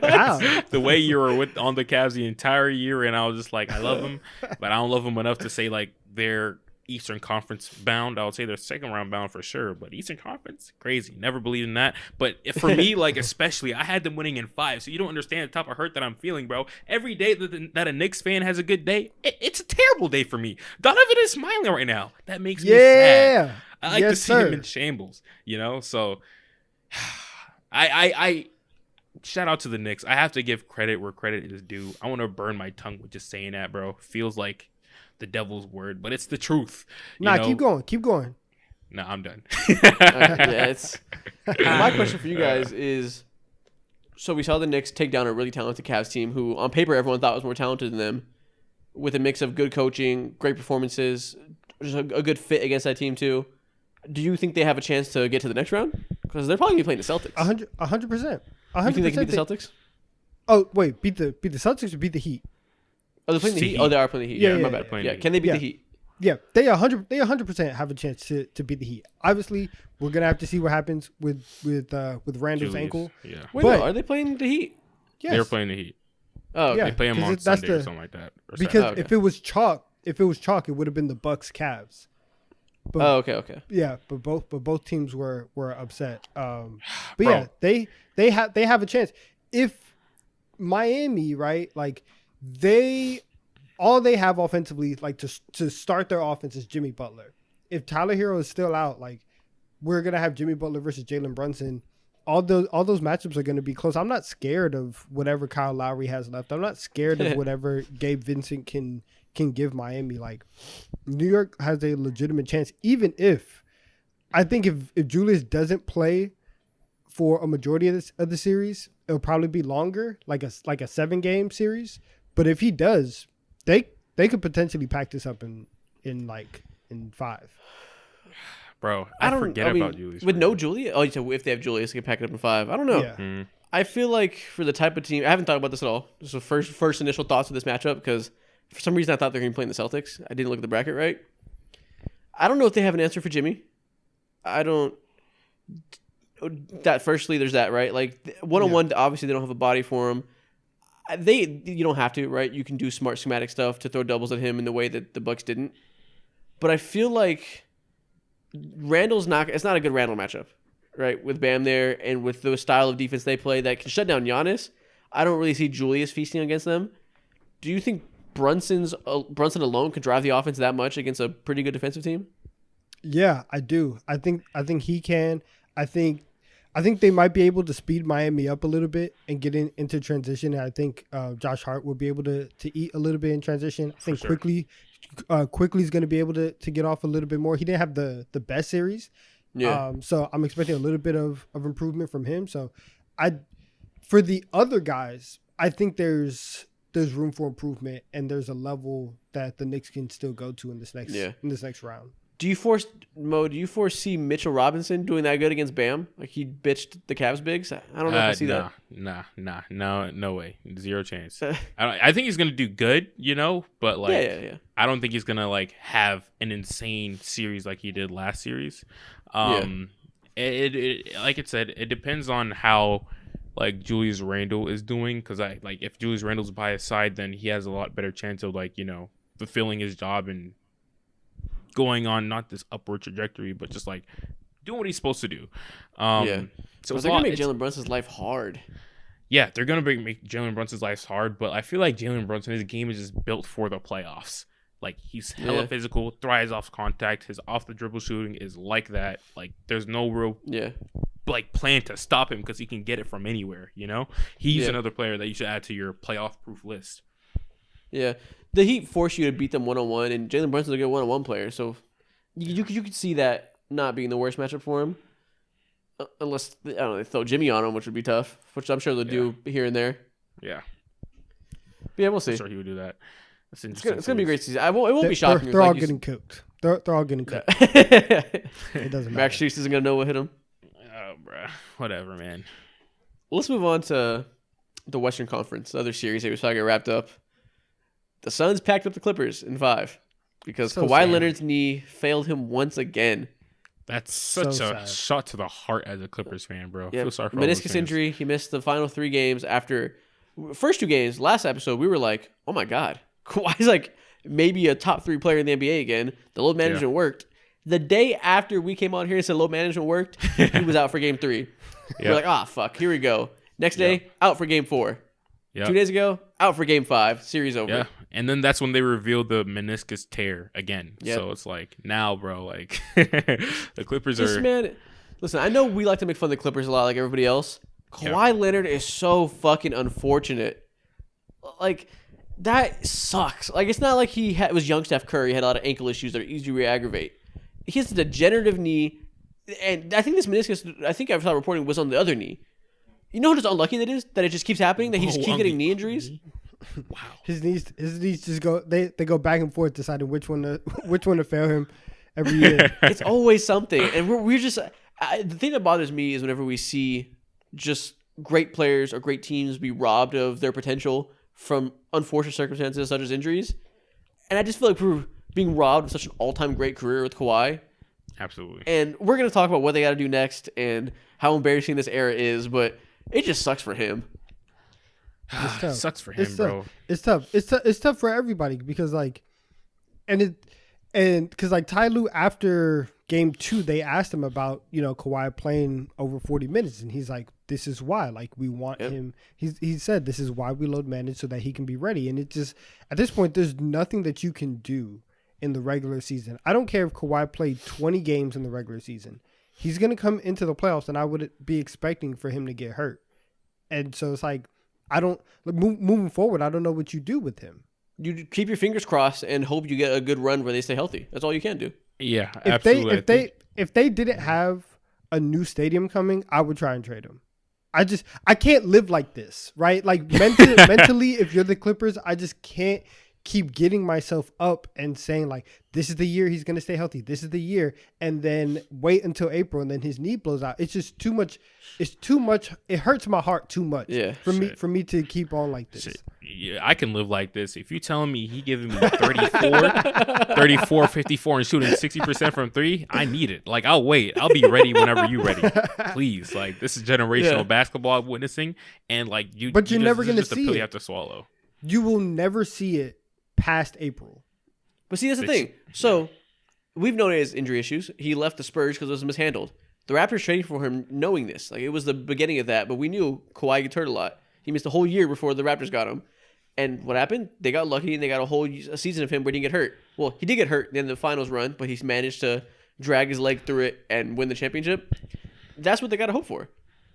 Wow. The way you were on the Cavs the entire year, and I was just I love them, but I don't love them enough to say they're Eastern Conference bound. I would say they're second round bound for sure, but Eastern Conference, crazy. Never believed in that. But for me, especially, I had them winning in 5, so you don't understand the type of hurt that I'm feeling, bro. Every day that a Knicks fan has a good day, it's a terrible day for me. Donovan is smiling right now. That makes me sad. I like to see him in shambles, you know? So I shout out to the Knicks. I have to give credit where credit is due. I want to burn my tongue with just saying that, bro. Feels like the devil's word, but it's the truth. Nah, keep going. No, I'm done. My question for you guys is, so we saw the Knicks take down a really talented Cavs team who, on paper, everyone thought was more talented than them, with a mix of good coaching, great performances, just a good fit against that team too. Do you think they have a chance to get to the next round? Because they're probably going to be playing the Celtics. 100%. You think they can beat the Celtics? Oh, wait. Beat the Celtics or beat the Heat? Oh, they're playing the Heat? Oh, they are playing the Heat. Yeah, my bad. Yeah. Can they beat the Heat? Yeah, they 100% have a chance to beat the Heat. Obviously, we're gonna have to see what happens with Randall's ankle. Yeah. Wait, no, are they playing the Heat? Yes. They're playing the Heat. Oh, okay. Yeah, they play them on Sunday or something like that. Because if it was chalk, it would have been the Bucks Cavs. But, okay. Yeah, but both teams were upset. But yeah, they have a chance. If Miami, right, like all they have offensively, like to start their offense is Jimmy Butler. If Tyler Hero is still out, like we're gonna have Jimmy Butler versus Jalen Brunson. All those matchups are gonna be close. I'm not scared of whatever Kyle Lowry has left. I'm not scared of whatever Gabe Vincent can give Miami. Like New York has a legitimate chance, even if I think if Julius doesn't play for a majority of the series, it'll probably be longer, like a 7-game series. But if he does, they could potentially pack this up in 5. Bro, I forget about Julius. With no Julius? Oh, so if they have Julius, they can pack it up in 5. I don't know. Yeah. I feel like for the type of team, I haven't thought about this at all. This is the first initial thoughts of this matchup because for some reason I thought they were going to be playing the Celtics. I didn't look at the bracket right. I don't know if they have an answer for Jimmy. I don't. Firstly, there's that, right? Like one-on-one, obviously they don't have a body for him. You don't have to, right? You can do smart schematic stuff to throw doubles at him in the way that the Bucks didn't. But I feel like it's not a good Randall matchup, right? With Bam there and with the style of defense they play that can shut down Giannis, I don't really see Julius feasting against them. Do you think Brunson alone could drive the offense that much against a pretty good defensive team? Yeah, I do. I think he can. I think they might be able to speed Miami up a little bit and get into transition. And I think Josh Hart will be able to eat a little bit in transition. I think Quickly is going to be able to get off a little bit more. He didn't have the best series. Yeah. So I'm expecting a little bit of improvement from him. So for the other guys, I think there's room for improvement and there's a level that the Knicks can still go to in this next round. Do you foresee Mitchell Robinson doing that good against Bam? Like he bitched the Cavs bigs? I don't know if I see that. No way. 0 chance. I think he's gonna do good, but like I don't think he's gonna like have an insane series like he did last series. It like it said, it depends on how like Julius Randle is doing, because if Julius Randle's by his side, then he has a lot better chance of fulfilling his job and going on not this upward trajectory, but just like doing what he's supposed to do. So they're gonna make Jalen Brunson's life hard. Yeah, they're gonna make Jalen Brunson's life hard, but I feel like Jalen Brunson, his game is just built for the playoffs. Like he's hella physical, thrives off contact. His off the dribble shooting is like that. Like there's no real plan to stop him because he can get it from anywhere. He's another player that you should add to your playoff proof list. Yeah. The Heat force you to beat them one-on-one, and Jalen Brunson's a good one-on-one player, so you could see that not being the worst matchup for him, unless they throw Jimmy on him, which would be tough, which I'm sure they'll do here and there. Yeah. But yeah, we'll see. I'm sure he would do that. It's going to be a great season. It won't be shocking. They're all getting cooked. They're all getting cooked. It doesn't matter. Max Streets isn't going to know what hit him. Oh, bro. Whatever, man. Let's move on to the Western Conference, the other series that we saw get wrapped up. The Suns packed up the Clippers in 5 because Kawhi Leonard's knee failed him once again. That's such a shot to the heart as a Clippers fan, bro. Yeah. Feel sorry for meniscus injury. He missed the final 3 games. After first 2 games, last episode, we were like, oh my God, Kawhi's like maybe a top 3 player in the NBA again. The load management worked. The day after we came on here and said load management worked, he was out for game 3. We're like, fuck, here we go. Next day, out for game 4. 2 days ago, out for game 5. Series over. Yeah. And then that's when they revealed the meniscus tear again. Yep. So it's like, now, bro, like the Clippers Man, listen, I know we like to make fun of the Clippers a lot like everybody else. Kawhi Leonard is so fucking unfortunate. Like, that sucks. Like, it's not like he was young Steph Curry, had a lot of ankle issues that are easy to re-aggravate. He has a degenerative knee, and I think this meniscus, I think I saw reporting, was on the other knee. You know how just unlucky that is? That it just keeps happening? That he just keeps getting knee injuries? Wow. His knees just go they go back and forth deciding which one to fail him every year. It's always something. And we're just the thing that bothers me is whenever we see just great players or great teams be robbed of their potential from unfortunate circumstances such as injuries. And I just feel like we're being robbed of such an all-time great career with Kawhi. Absolutely. And we're going to talk about what they got to do next and how embarrassing this era is, but it just sucks for him. It's tough. Sucks for him, bro. It's tough. It's tough for everybody because because Ty Lue, after game 2, they asked him about, Kawhi playing over 40 minutes, and he's like, this is why. Like, we want him. He said this is why we load manage so that he can be ready. And it just, at this point, there's nothing that you can do in the regular season. I don't care if Kawhi played 20 games in the regular season. He's going to come into the playoffs, and I would be expecting for him to get hurt. And so it's like, moving forward, I don't know what you do with him. You keep your fingers crossed and hope you get a good run where they stay healthy. That's all you can do. Yeah, absolutely. If they didn't have a new stadium coming, I would try and trade him. I can't live like this, right? Like mentally, if you're the Clippers, I just can't keep getting myself up and saying like, this is the year he's going to stay healthy. This is the year. And then wait until April and then his knee blows out. It's just too much. It's too much. It hurts my heart too much for me to keep on like this. Shit. Yeah, I can live like this. If you're telling me he giving me 34, 54 and shooting 60% from 3, I need it. Like, I'll wait. I'll be ready whenever you're ready. Please. Like, this is generational basketball I'm witnessing. And like but you're never going to see it. You have to swallow. You will never see it past April. But see, that's the thing. So we've known his injury issues. He left the Spurs because it was mishandled. The Raptors traded for him knowing this. Like, it was the beginning of that, but we knew Kawhi gets hurt a lot. He missed a whole year before the Raptors got him. And what happened? They got lucky and they got a season of him where he didn't get hurt. Well, he did get hurt in the finals run, but he's managed to drag his leg through it and win the championship. That's what they got to hope for.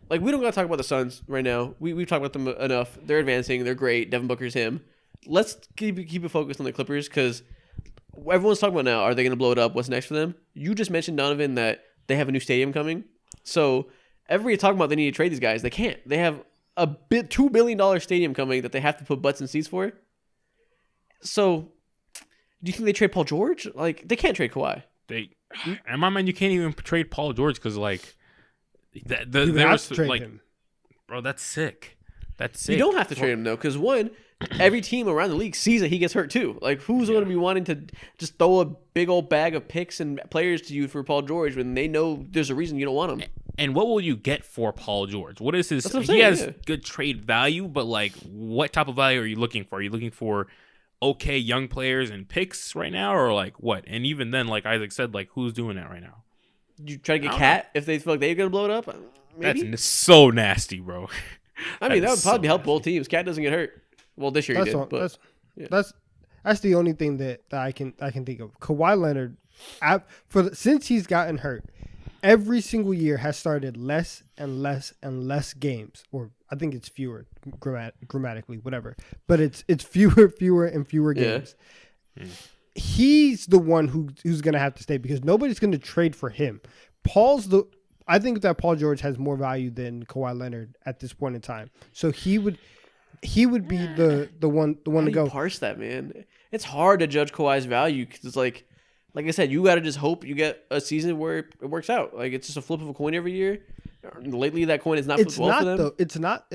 Like, we don't got to talk about the Suns right now. We've talked about them enough. They're advancing. They're great. Devin Booker's him. Let's keep it focused on the Clippers because everyone's talking about now, are they going to blow it up? What's next for them? You just mentioned, Donovan, that they have a new stadium coming. So everybody talking about they need to trade these guys. They can't. They have a $2 billion stadium coming that they have to put butts in seats for. So do you think they trade Paul George? Like, they can't trade Kawhi. In my mind, you can't even trade Paul George because, like, him. Bro, that's sick. That's sick. You don't have to trade him, though, because one, every team around the league sees that he gets hurt, too. Like, who's going to be wanting to just throw a big old bag of picks and players to you for Paul George when they know there's a reason you don't want him? And what will you get for Paul George? What is his? He has good trade value, but like, what type of value are you looking for? Are you looking for okay young players and picks right now, or like what? And even then, like Isaac said, like who's doing that right now? You try to get Cat if they feel like they're gonna blow it up. Maybe? That's so nasty, bro. I mean, that would probably help both teams. Cat doesn't get hurt. Well, this year he did. But that's the only thing that I can think of. Kawhi Leonard, since he's gotten hurt, every single year has started less and less and less games, or I think it's fewer grammatically, whatever. But it's fewer and fewer games. Yeah. He's the one who's going to have to stay because nobody's going to trade for him. I think that Paul George has more value than Kawhi Leonard at this point in time. So he would be the one to go. Parse that, man. It's hard to judge Kawhi's value because it's like I said, you got to just hope you get a season where it works out. Like, it's just a flip of a coin every year. Lately, that coin is not flipped well for them. Though. It's not.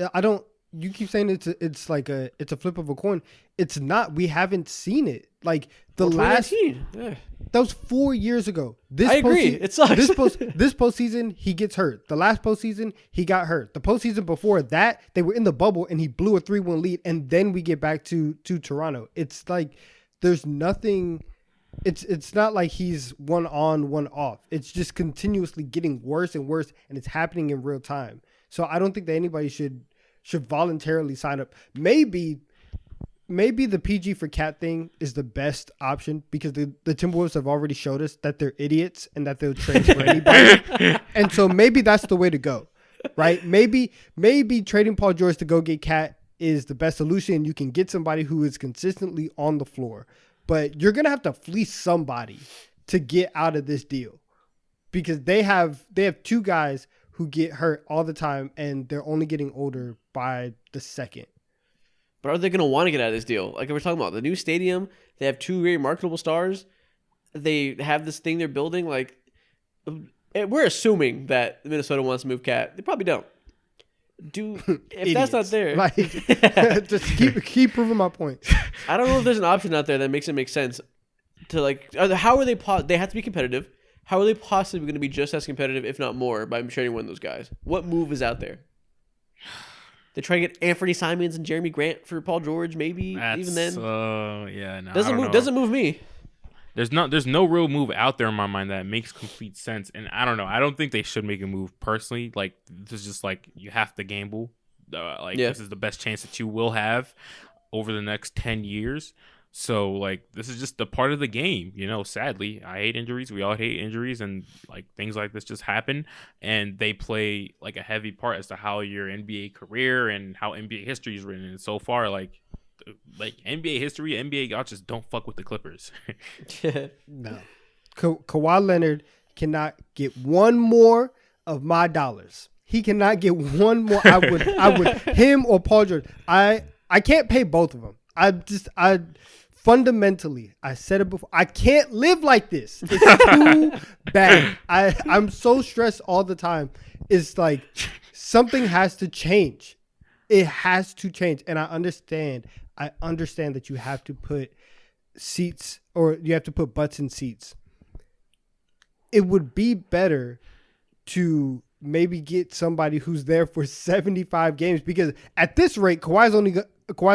You keep saying it's a flip of a coin. It's not. We haven't seen it. Like the last. That was 4 years ago. I agree. It sucks. This postseason, he gets hurt. The last postseason, he got hurt. The postseason before that, they were in the bubble and he blew a 3-1 lead. And then we get back to Toronto. It's like there's nothing. It's not like he's one on, one off. It's just continuously getting worse and worse, and it's happening in real time. So I don't think that anybody should voluntarily sign up. Maybe maybe the PG for Cat thing is the best option because the Timberwolves have already showed us that they're idiots and that they'll trade for anybody. And so maybe that's the way to go, right? Maybe trading Paul George to go get Cat is the best solution. And you can get somebody who is consistently on the floor, but you're going to have to fleece somebody to get out of this deal because they have 2 guys who get hurt all the time and they're only getting older by the second. But are they going to want to get out of this deal? Like we're talking about the new stadium, they have 2 very marketable stars. They have this thing they're building. Like we're assuming that Minnesota wants to move Cat. They probably don't. If that's not there, like, just keep proving my point. I don't know if there's an option out there that makes it make sense to like. How are they? They have to be competitive. How are they possibly going to be just as competitive, if not more, by trading one of those guys? What move is out there? They try to get Anthony Simons and Jeremy Grant for Paul George, maybe. Even then, yeah, no, doesn't move me. There's no real move out there in my mind that makes complete sense, and I don't know. I don't think they should make a move personally. Like this is just like you have to gamble. This is the best chance that you will have over the next 10 years. So like this is just a part of the game, sadly. I hate injuries. We all hate injuries, and like things like this just happen, and they play like a heavy part as to how your NBA career and how NBA history is written. And so far, like NBA history, NBA y'all just don't fuck with the Clippers. No. Kawhi Leonard cannot get one more of my dollars. He cannot get one more. I would him or Paul George. I can't pay both of them. Fundamentally, I said it before, I can't live like this. It's too bad. I'm so stressed all the time. It's like something has to change. It has to change. And I understand that you have to put seats or you have to put butts in seats. It would be better to maybe get somebody who's there for 75 games because at this rate, Kawhi's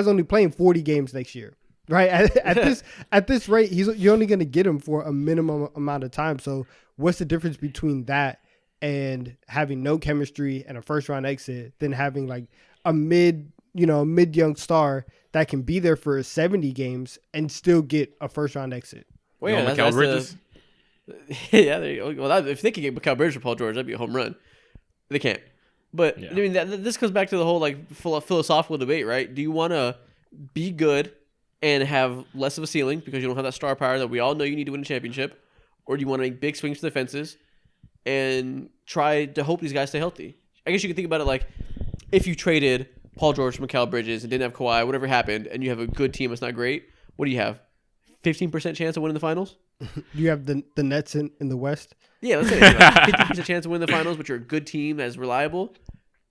only playing 40 games next year. Right. At this rate, you're only going to get him for a minimum amount of time. So what's the difference between that and having no chemistry and a first round exit than having like a mid young star that can be there for 70 games and still get a first round exit? Well, yeah, that's Bridges. Yeah, there you go. Well, if they could get Mikal Bridges for Paul George, that'd be a home run. They can't. But yeah. I mean, this comes back to the whole like philosophical debate, right? Do you want to be good and have less of a ceiling because you don't have that star power that we all know you need to win a championship? Or do you want to make big swings to the fences and try to hope these guys stay healthy? I guess you could think about it like if you traded Paul George, Mikal Bridges, and didn't have Kawhi, whatever happened, and you have a good team that's not great, what do you have? 15% chance of winning the finals? You have the Nets in the West? Yeah, let's say like 50% chance of winning the finals, but you're a good team that's reliable.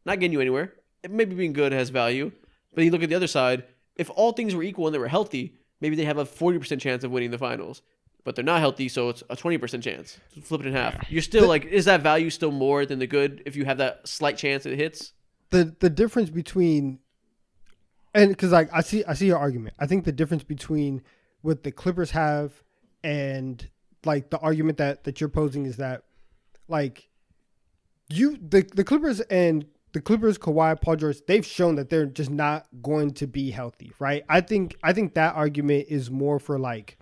Not getting you anywhere. Maybe being good has value. But you look at the other side, if all things were equal and they were healthy, maybe they have a 40% chance of winning the finals. But they're not healthy, so it's a 20% chance. Flip it in half. You're still like, is that value still more than the good if you have that slight chance it hits? The difference between, and because like I see your argument. I think the difference between what the Clippers have and like the argument that you're posing is that like the Clippers and the Clippers, Kawhi, Paul George, they've shown that they're just not going to be healthy, right? I think that argument is more for like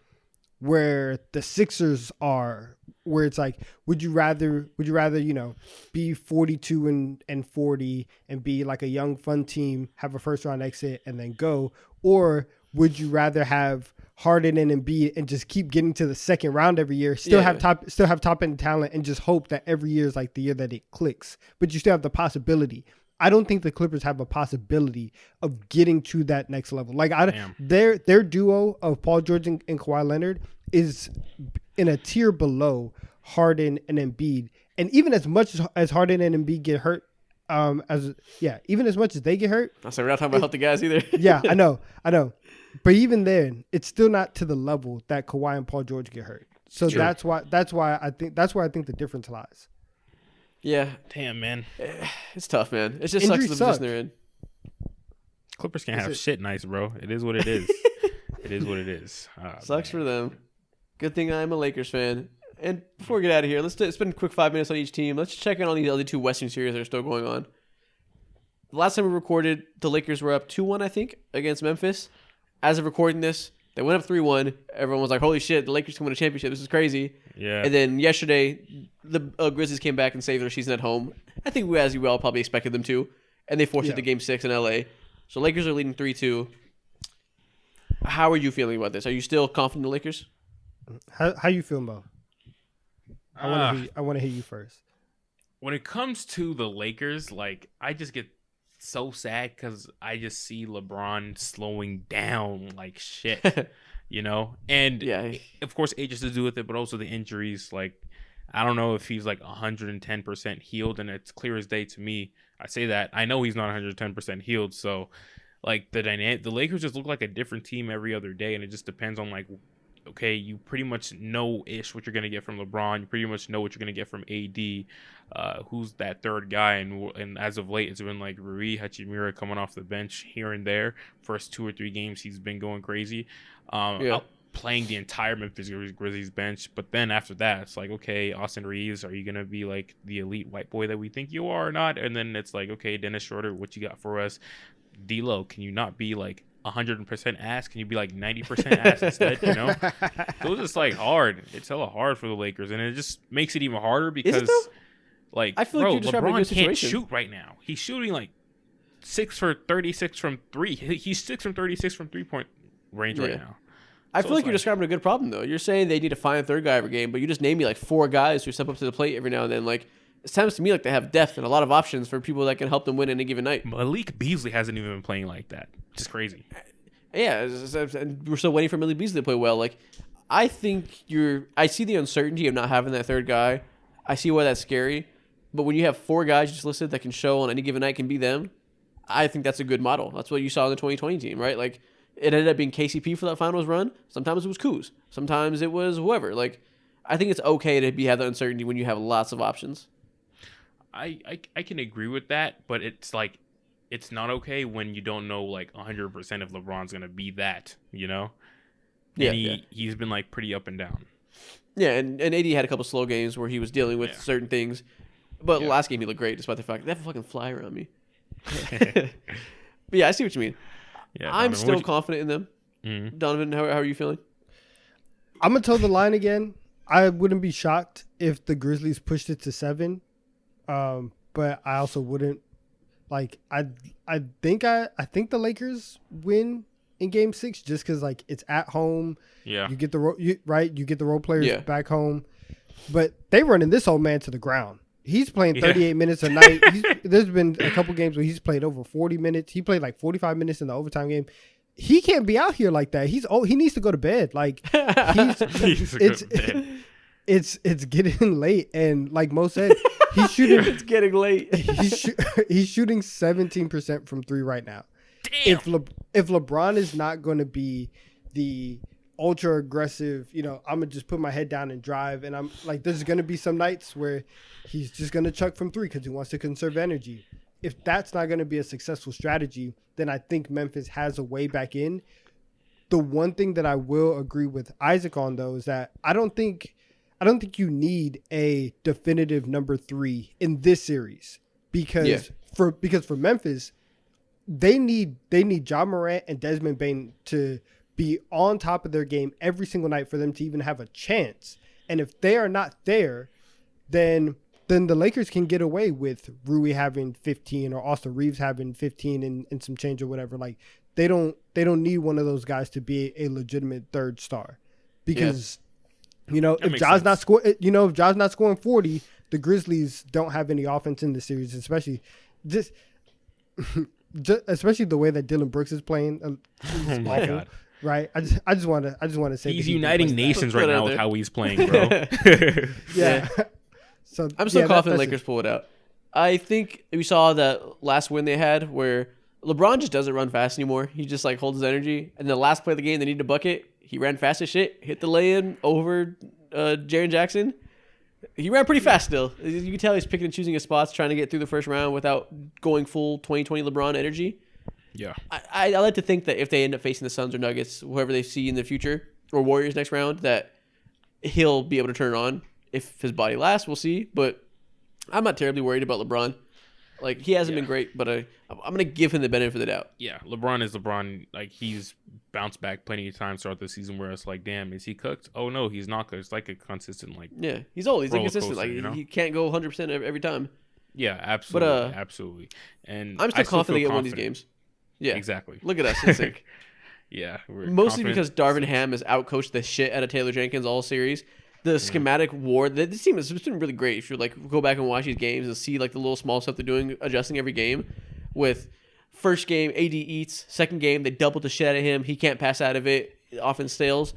where the Sixers are, where it's like, would you rather be 42 and 40 and be like a young fun team, have a first round exit and then go, or would you rather have Harden and Embiid and just keep getting to the second round every year, still have top end talent and just hope that every year is like the year that it clicks, but you still have the possibility. I don't think the Clippers have a possibility of getting to that next level. Like their duo of Paul George and Kawhi Leonard is in a tier below Harden and Embiid. And even as much as Harden and Embiid get hurt, even as much as they get hurt. I said we're not talking about healthy guys either. Yeah, I know. But even then, it's still not to the level that Kawhi and Paul George get hurt. So True. that's why I think the difference lies. Yeah. Damn, man. It's tough, man. It just sucks the position they're in. Clippers can't have shit nice, bro. It is what it is. It is what it is. Sucks for them. Good thing I'm a Lakers fan. And before we get out of here, let's spend a quick 5 minutes on each team. Let's check in on these other two Western series that are still going on. The last time we recorded, the Lakers were up 2-1, I think, against Memphis. as of recording this, they went up 3-1. Everyone was like, holy shit, the Lakers can win a championship. This is crazy. Yeah. And then yesterday, the Grizzlies came back and saved their season at home. I think we, as you all probably expected them to. And they forced it to Game 6 in LA. So Lakers are leading 3-2. How are you feeling about this? Are you still confident in the Lakers? How you feel, Mo? I want to hear you first. When it comes to the Lakers, like, I just get so sad because I just see LeBron slowing down like shit, you know? And of course, age has to do with it, but also the injuries. Like, I don't know if he's like 110% healed, and it's clear as day to me. I say that. I know he's not 110% healed, so like the Lakers just look like a different team every other day, and it just depends on like, okay, you pretty much know-ish what you're going to get from LeBron. You pretty much know what you're going to get from AD. Who's that third guy? And as of late, it's been like Rui Hachimura coming off the bench here and there. First 2 or 3 games, he's been going crazy. Playing the entire Memphis Grizzlies bench. But then after that, it's like, okay, Austin Reeves, are you going to be like the elite white boy that we think you are or not? And then it's like, okay, Dennis Schroeder, what you got for us? D'Lo, can you not be like 100% ass? Can you be like 90% ass instead? You know, it was just like hard. It's hella hard for the Lakers, and it just makes it even harder because, like, I feel like you're describing a good LeBron can't situation. shoot right now. He's shooting like 6 for 36 from 3. He's 6 from 36 from 3-point range right now. I feel like you're describing a good problem though. You're saying they need to find a third guy every game, but you just named me like 4 guys who step up to the plate every now and then. Like, it sounds to me like they have depth and a lot of options for people that can help them win any given night. Malik Beasley hasn't even been playing like that. Just crazy. Yeah, and we're still waiting for Malik Beasley to play well. Like, I think I see the uncertainty of not having that third guy. I see why that's scary. But when you have 4 guys just listed that can show on any given night can be them, I think that's a good model. That's what you saw in the 2020 team, right? Like, it ended up being KCP for that finals run. Sometimes it was Kuz. Sometimes it was whoever. Like, I think it's okay to have the uncertainty when you have lots of options. I can agree with that, but it's like, it's not okay when you don't know like 100% if LeBron's gonna be that, you know. And he's been like pretty up and down. Yeah, and AD had a couple slow games where he was dealing with certain things, but last game he looked great despite the fact they have a fucking fly around me. But yeah, I see what you mean. Yeah, I'm still confident in them. Mm-hmm. Donovan, how are you feeling? I'm gonna toe the line again. I wouldn't be shocked if the Grizzlies pushed it to 7. But I also wouldn't like. I think the Lakers win in Game 6 just because like it's at home. Yeah, you get the you get the role players back home, but they running this old man to the ground. He's playing 38 minutes a night. There's been a couple games where he's played over 40 minutes. He played like 45 minutes in the overtime game. He can't be out here like that. He needs to go to bed. Like it's getting late, and like Mo said, he's shooting. It's getting late. He's shooting 17% from 3 right now. Damn. If LeBron is not going to be the ultra aggressive, you know, I'm gonna just put my head down and drive, and I'm like, there's gonna be some nights where he's just gonna chuck from 3 because he wants to conserve energy. If that's not gonna be a successful strategy, then I think Memphis has a way back in. The one thing that I will agree with Isaac on though is that I don't think you need a definitive number 3 in this series because for Memphis, they need Ja Morant and Desmond Bane to be on top of their game every single night for them to even have a chance. And if they are not there, then the Lakers can get away with Rui having 15 or Austin Reeves having 15 and some change or whatever. Like they don't need one of those guys to be a legitimate third star because you know, if Ja's not scoring 40, the Grizzlies don't have any offense in the series, especially especially the way that Dylan Brooks is playing. Oh my God. Right? I just want to say he's uniting nations right now with how he's playing, bro. Yeah. So I'm still confident Lakers pull it out. I think we saw that last win they had where LeBron just doesn't run fast anymore. He just like holds his energy. And the last play of the game, they need a bucket. He ran fast as shit, hit the lay-in over Jaren Jackson. He ran pretty fast still. You can tell he's picking and choosing his spots, trying to get through the first round without going full 2020 LeBron energy. Yeah. I like to think that if they end up facing the Suns or Nuggets, whoever they see in the future, or Warriors next round, that he'll be able to turn it on. If his body lasts, we'll see. But I'm not terribly worried about LeBron. Like he hasn't been great, but I'm gonna give him the benefit of the doubt. Yeah, LeBron is LeBron. Like he's bounced back plenty of times throughout the season where it's like, damn, is he cooked? Oh no, he's not cooked. It's like a consistent he's old. He's roller inconsistent. coaster, Like he can't go 100% every time. Yeah, absolutely, absolutely. And I'm still confident they get one of these games. Yeah, exactly. Look at us, in sync. Yeah, mostly because Darvin Ham has outcoached the shit out of Taylor Jenkins all series. The schematic war, this team has been really great. If you like go back and watch these games and see like the little small stuff they're doing, adjusting every game. With first game, AD eats. Second game, they doubled the shit out of him. He can't pass out of it. Offense fails.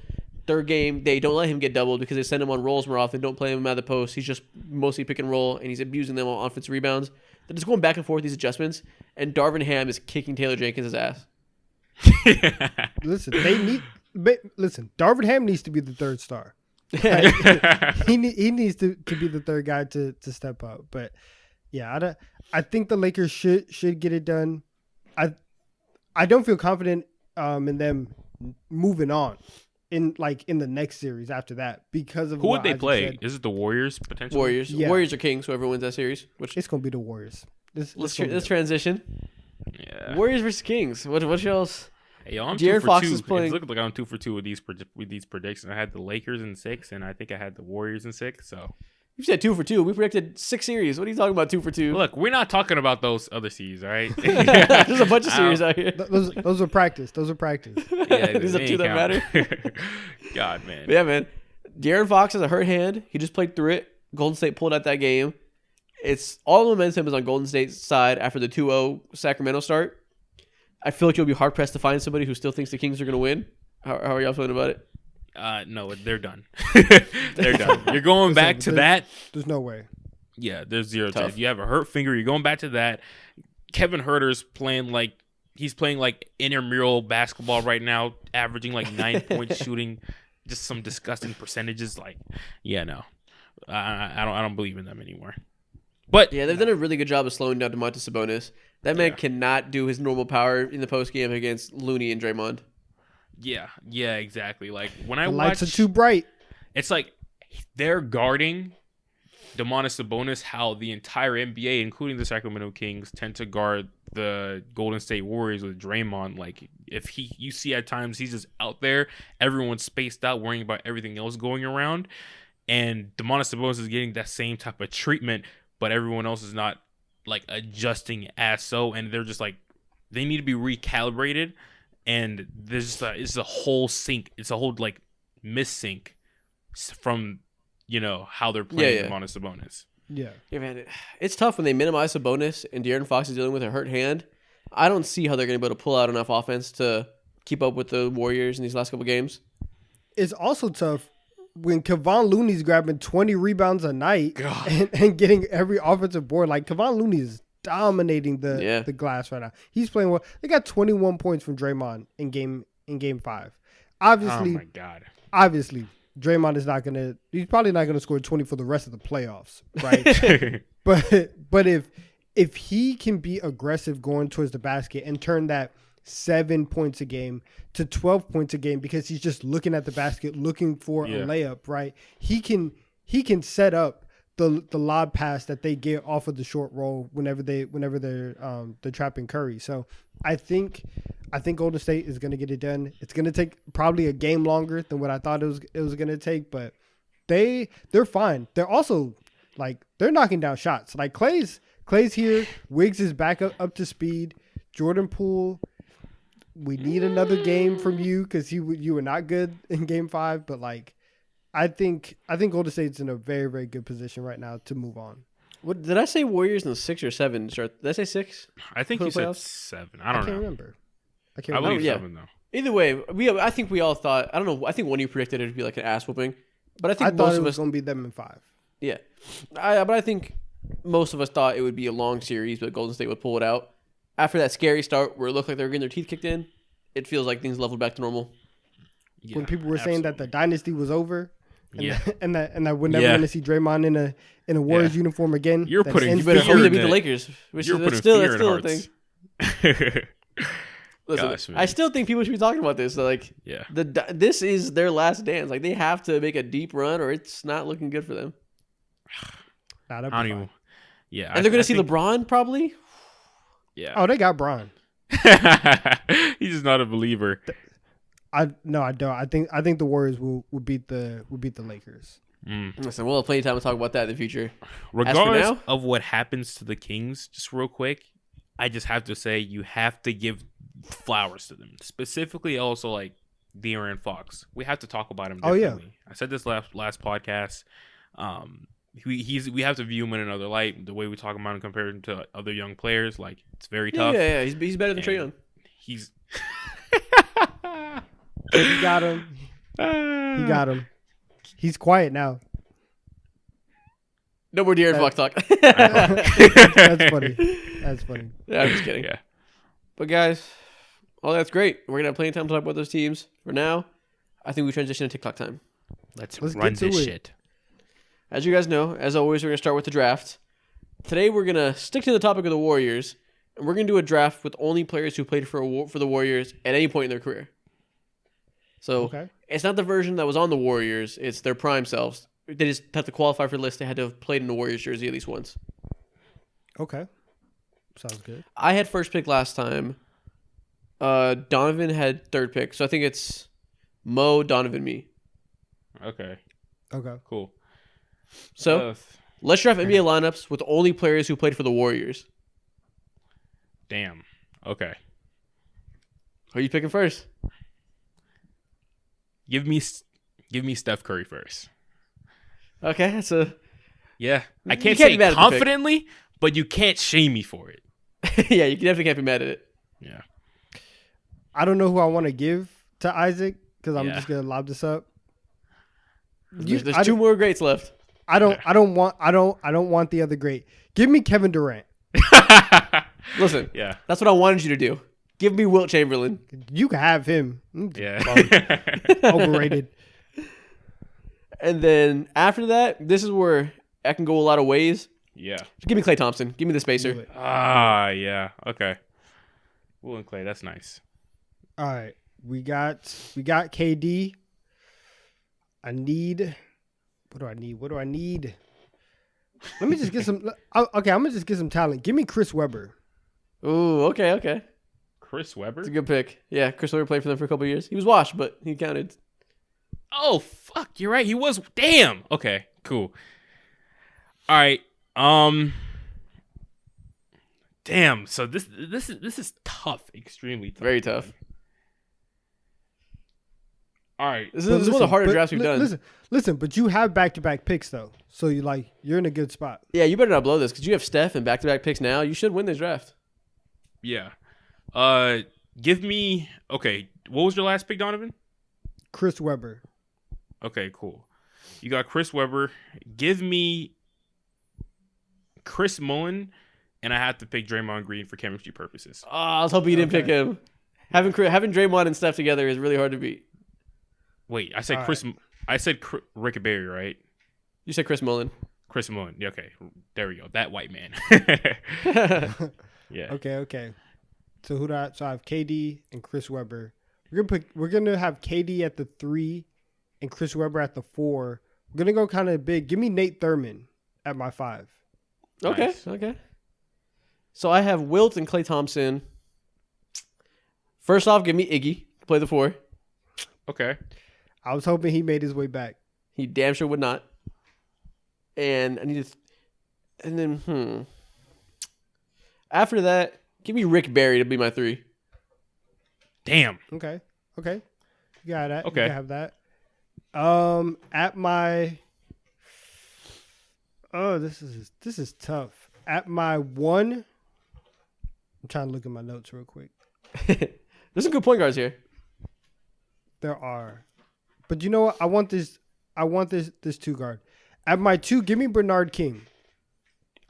Third game, they don't let him get doubled because they send him on rolls more often. Don't play him out of the post. He's just mostly pick and roll, and he's abusing them on offensive rebounds. They're just going back and forth these adjustments, and Darvin Ham is kicking Taylor Jenkins' ass. Listen, Darvin Ham needs to be the third star. He needs to be the third guy to step up. But yeah, I think the Lakers should get it done. I don't feel confident in them moving on in the next series after that because of who would they play? Is it the Warriors potentially? Warriors or Kings, whoever wins that series. Which it's gonna be the Warriors. Let's transition. Yeah. Warriors versus Kings. What y'all's? Hey, I'm De'Aaron 2 for Fox 2. is playing. It's looking like I'm 2 for 2 with these predictions. I had the Lakers in 6, and I think I had the Warriors in 6. So you said 2 for 2. We predicted 6 series. What are you talking about? 2 for 2. Look, we're not talking about those other series, all right? There's a bunch of series out here. Those are practice. Yeah, these are two that matter. God, man. But yeah, man. De'Aaron Fox has a hurt hand. He just played through it. Golden State pulled out that game. It's all the momentum is on Golden State's side after the 2-0 Sacramento start. I feel like you'll be hard pressed to find somebody who still thinks the Kings are going to win. How are y'all feeling about it? No, they're done. They're done. You're going back to that. There's no way. Yeah, there's zero chance. You have a hurt finger. You're going back to that. Kevin Huerter's playing like intramural basketball right now, averaging like 9 points, shooting just some disgusting percentages. Like, yeah, no, I don't believe in them anymore. But yeah, they've done a really good job of slowing down Domantas Sabonis. That man cannot do his normal power in the post game against Looney and Draymond. Yeah, exactly. Like when I the watch, lights are too bright. It's like they're guarding Domantas Sabonis how the entire NBA, including the Sacramento Kings, tend to guard the Golden State Warriors with Draymond. Like if you see at times he's just out there, everyone's spaced out, worrying about everything else going around, and Domantas Sabonis is getting that same type of treatment, but everyone else is not like adjusting as so, and they're just like they need to be recalibrated. And there's it's a whole sync. It's a whole like missync from how they're playing Domantas Sabonis. Yeah, man, it's tough when they minimize Sabonis and De'Aaron Fox is dealing with a hurt hand. I don't see how they're going to be able to pull out enough offense to keep up with the Warriors in these last couple games. It's also tough when Kevon Looney's grabbing 20 rebounds a night and getting every offensive board. Like Kevon Looney is dominating the glass right now. He's playing well. They got 21 points from Draymond in game 5. Obviously, oh my God. Obviously, Draymond is not gonna. He's probably not gonna score 20 for the rest of the playoffs, right? but if he can be aggressive going towards the basket and turn that 7 points a game to 12 points a game because he's just looking at the basket, looking for a layup, right? He can set up the lob pass that they get off of the short roll whenever they're trapping Curry. So I think Golden State is going to get it done. It's going to take probably a game longer than what I thought it was going to take, but they're fine. They're also like they're knocking down shots. Like Clay's here, Wiggs is back up to speed. Jordan Poole, we need another game from you because you were not good in game 5, but like I think Golden State's in a very, very good position right now to move on. What did I say? Warriors in the 6 or 7? Did I say 6? I think you said 7. I don't know. I can't remember. I believe 7 though. Either way, I think we all thought. I don't know. I think one of you predicted it would be like an ass whooping, but I think thought it was going to be them in 5. Yeah, but I think most of us thought it would be a long series, but Golden State would pull it out after that scary start where it looked like they were getting their teeth kicked in. It feels like things leveled back to normal. Yeah, when people were saying that the dynasty was over. And that we're never going to see Draymond in a Warriors uniform again. You better hope they beat the Lakers. Which is still a thing. Listen, gosh, I still think people should be talking about this. Like, this is their last dance. Like, they have to make a deep run, or it's not looking good for them. Yeah, and they're going to see LeBron probably. Yeah. Oh, they got Bron. He's just not a believer. I don't. I think the Warriors will beat the Lakers. Listen, we'll have plenty of time to talk about that in the future. Regardless of what happens to the Kings, just real quick, I just have to say you have to give flowers to them. Specifically, also like De'Aaron Fox. We have to talk about him differently. Oh, yeah. I said this last podcast. We have to view him in another light. The way we talk about him compared to other young players, like it's very tough. Yeah. He's better than Trae Young. He's he got him. He got him. He's quiet now. No more De'Aaron Fox talk. That's funny. Yeah, I'm just kidding. Yeah. But guys, that's great. We're gonna have plenty of time to talk about those teams. For now, I think we transition to TikTok time. Let's run this shit. As you guys know, as always, we're gonna start with the draft. Today, we're gonna stick to the topic of the Warriors, and we're gonna do a draft with only players who played for the Warriors at any point in their career. So It's not the version that was on the Warriors; it's their prime selves. They just have to qualify for the list. They had to have played in a Warriors jersey at least once. Okay, sounds good. I had first pick last time. Donovan had third pick, so I think it's Mo, Donovan, me. Okay, cool. So let's draft NBA lineups with only players who played for the Warriors. Damn. Okay. Who are you picking first? Give me Steph Curry first. Okay, that's a... Yeah, I can't say confidently, but you can't shame me for it. Yeah, you definitely can't be mad at it. Yeah. I don't know who I want to give to Isaac because I'm just gonna lob this up. There's two more greats left. I don't want the other great. Give me Kevin Durant. Listen, that's what I wanted you to do. Give me Wilt Chamberlain. You can have him. Yeah. Overrated. And then after that, this is where I can go a lot of ways. Yeah. Just give me Klay Thompson. Give me the spacer. Yeah. Okay. Will and Klay, that's nice. All right. We got KD. What do I need? Let me just get some. Okay, I'm gonna just get some talent. Give me Chris Webber. Ooh, okay. Chris Webber? It's a good pick. Yeah, Chris Webber played for them for a couple of years. He was washed, but he counted. Oh, fuck. You're right. He was. Damn. Okay, cool. All right. Damn. So this is tough. Extremely tough. Very tough. All right. This is one of the harder drafts we've done. Listen, but you have back-to-back picks though, so you're in a good spot. Yeah, you better not blow this because you have Steph and back-to-back picks now. You should win this draft. Yeah. Give me. Okay. What was your last pick, Donovan? Chris Webber. Okay, cool. You got Chris Webber. Give me Chris Mullen, and I have to pick Draymond Green for chemistry purposes. Oh, I was hoping you didn't pick him. Having Draymond and Steph together is really hard to beat. Wait, I said Chris. Right. I said Rick Barry, right? You said Chris Mullen. Chris Mullen. Yeah, okay, there we go. That white man. Yeah. Okay. So So I have KD and Chris Webber. We're gonna have KD at the 3 and Chris Webber at the 4. We're gonna go kind of big. Give me Nate Thurman at my 5. Okay. Nice. Okay. So I have Wilt and Klay Thompson. First off, give me Iggy to play the 4. Okay. I was hoping he made his way back. He damn sure would not. And I need to. And then, After that, give me Rick Barry to be my 3. Damn. Okay. You got that. Okay. You can have that. At my. Oh, this is tough. At my 1. I'm trying to look at my notes real quick. There's some good point guards here. There are. But you know what? I want this 2 guard. At my 2, give me Bernard King.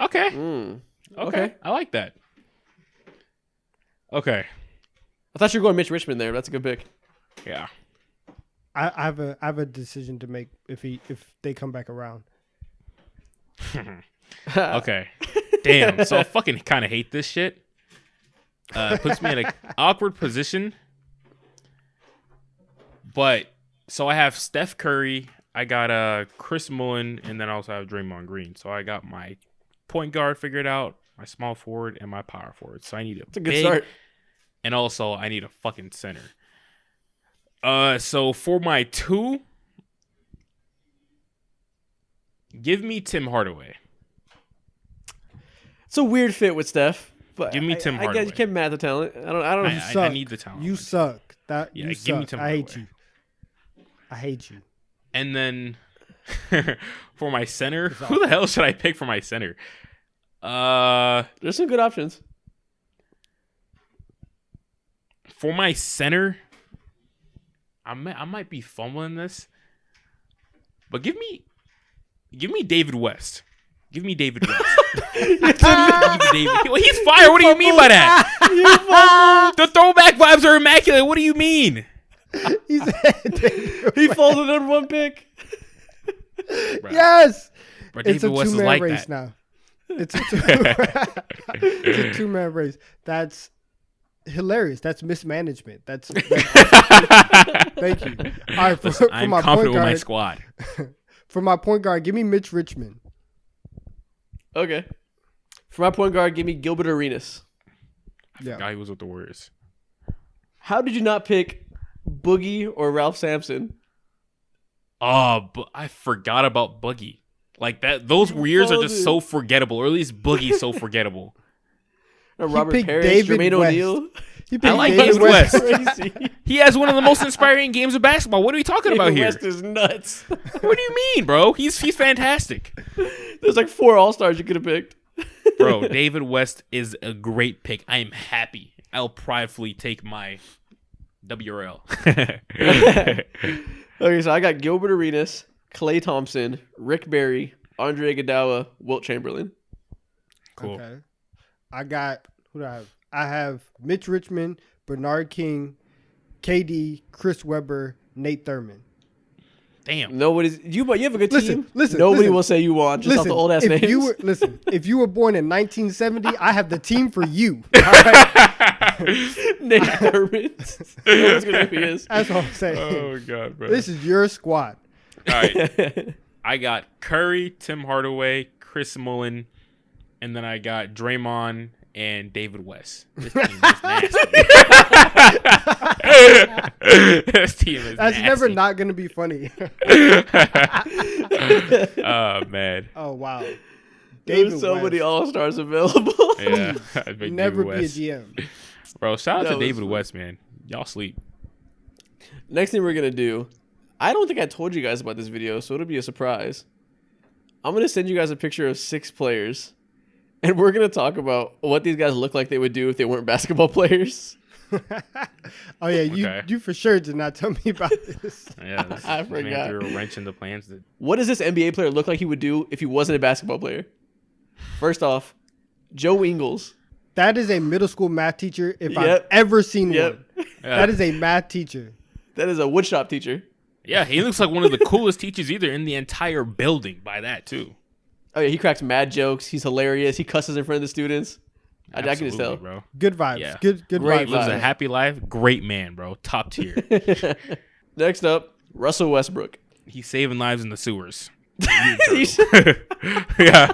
Okay. Okay. I like that. Okay. I thought you were going Mitch Richmond there. That's a good pick. Yeah. I have a decision to make if they come back around. Okay. Damn. So I fucking kind of hate this shit. Puts me in an awkward position. But so I have Steph Curry, I got Chris Mullen, and then I also have Draymond Green. So I got my point guard figured out, my small forward, and my power forward. So I need a good start. And also, I need a fucking center. So for my 2, give me Tim Hardaway. It's a weird fit with Steph, but give me Tim Hardaway. I guess you can't match the talent. I don't. I need the talent. You suck. Yeah, you give suck. me Tim I Hardaway. hate you. I hate you. And then for my center, who the hell should I pick for my center? There's some good options. For my center, I might be fumbling this, but give me David West. Give me David West. He's fire. What do you mean by that? The throwback vibes are immaculate. What do you mean? He said he falls the number 1 pick. Bro. Yes. Bro, It's a David West is two-man like race that. now. It's a two-man race. That's hilarious. That's mismanagement. That's thank you. All right, for I'm my confident point with my guard, squad. for my point guard, give me Mitch Richmond. Okay. For my point guard, give me Gilbert Arenas. I forgot he was with the Warriors. How did you not pick Boogie or Ralph Sampson? Oh, but I forgot about Boogie. Like that, those years are just so forgettable, or at least Boogie's so forgettable. Robert picked Parrish, David Jermaine West. O'Neal. I like David West. He has one of the most inspiring games of basketball. What are we talking about here? West is nuts. What do you mean, bro? He's fantastic. There's like 4 All-Stars you could have picked. Bro, David West is a great pick. I am happy. I'll pridefully take my WRL. Okay, so I got Gilbert Arenas, Klay Thompson, Rick Barry, Andre Iguodala, Wilt Chamberlain. Cool. Okay. I got who do I have? I have Mitch Richmond, Bernard King, KD, Chris Webber, Nate Thurman. Damn. Nobody's you have a good team. Listen. Nobody will say you won just off the old ass names. If you were born in 1970, I have the team for you. All right? Nate Thurman. That's gonna be his. That's what I'm saying. Oh god, bro. This is your squad. All right. I got Curry, Tim Hardaway, Chris Mullin, and then I got Draymond and David West. This team is nasty. This team is That's nasty. never not going to be funny. Oh, man. Oh, wow. There's so many All-Stars available. Yeah. I'd pick Never David be a West. GM. Bro, shout out to was David fun. West, man. Y'all sleep. Next thing we're going to do, I don't think I told you guys about this video, so it'll be a surprise. I'm going to send you guys a picture of 6 players, and we're going to talk about what these guys look like they would do if they weren't basketball players. Oh, yeah. Okay. You for sure did not tell me about this. Yeah, this I this man forgot. threw a wrench in the plans. What does this NBA player look like he would do if he wasn't a basketball player? First off, Joe Ingles. That is a middle school math teacher if I've Yep. ever seen Yep. one. Yeah. That is a math teacher. That is a woodshop teacher. Yeah, he looks like one of the coolest teachers either in the entire building by that, too. Oh, yeah, he cracks mad jokes. He's hilarious. He cusses in front of the students. I can just Absolutely, tell. bro. Good vibes. Yeah. Good Great vibes. Lives a vibes. happy life. Great man, bro. Top tier. Next up, Russell Westbrook. He's saving lives in the sewers. He's- Yeah,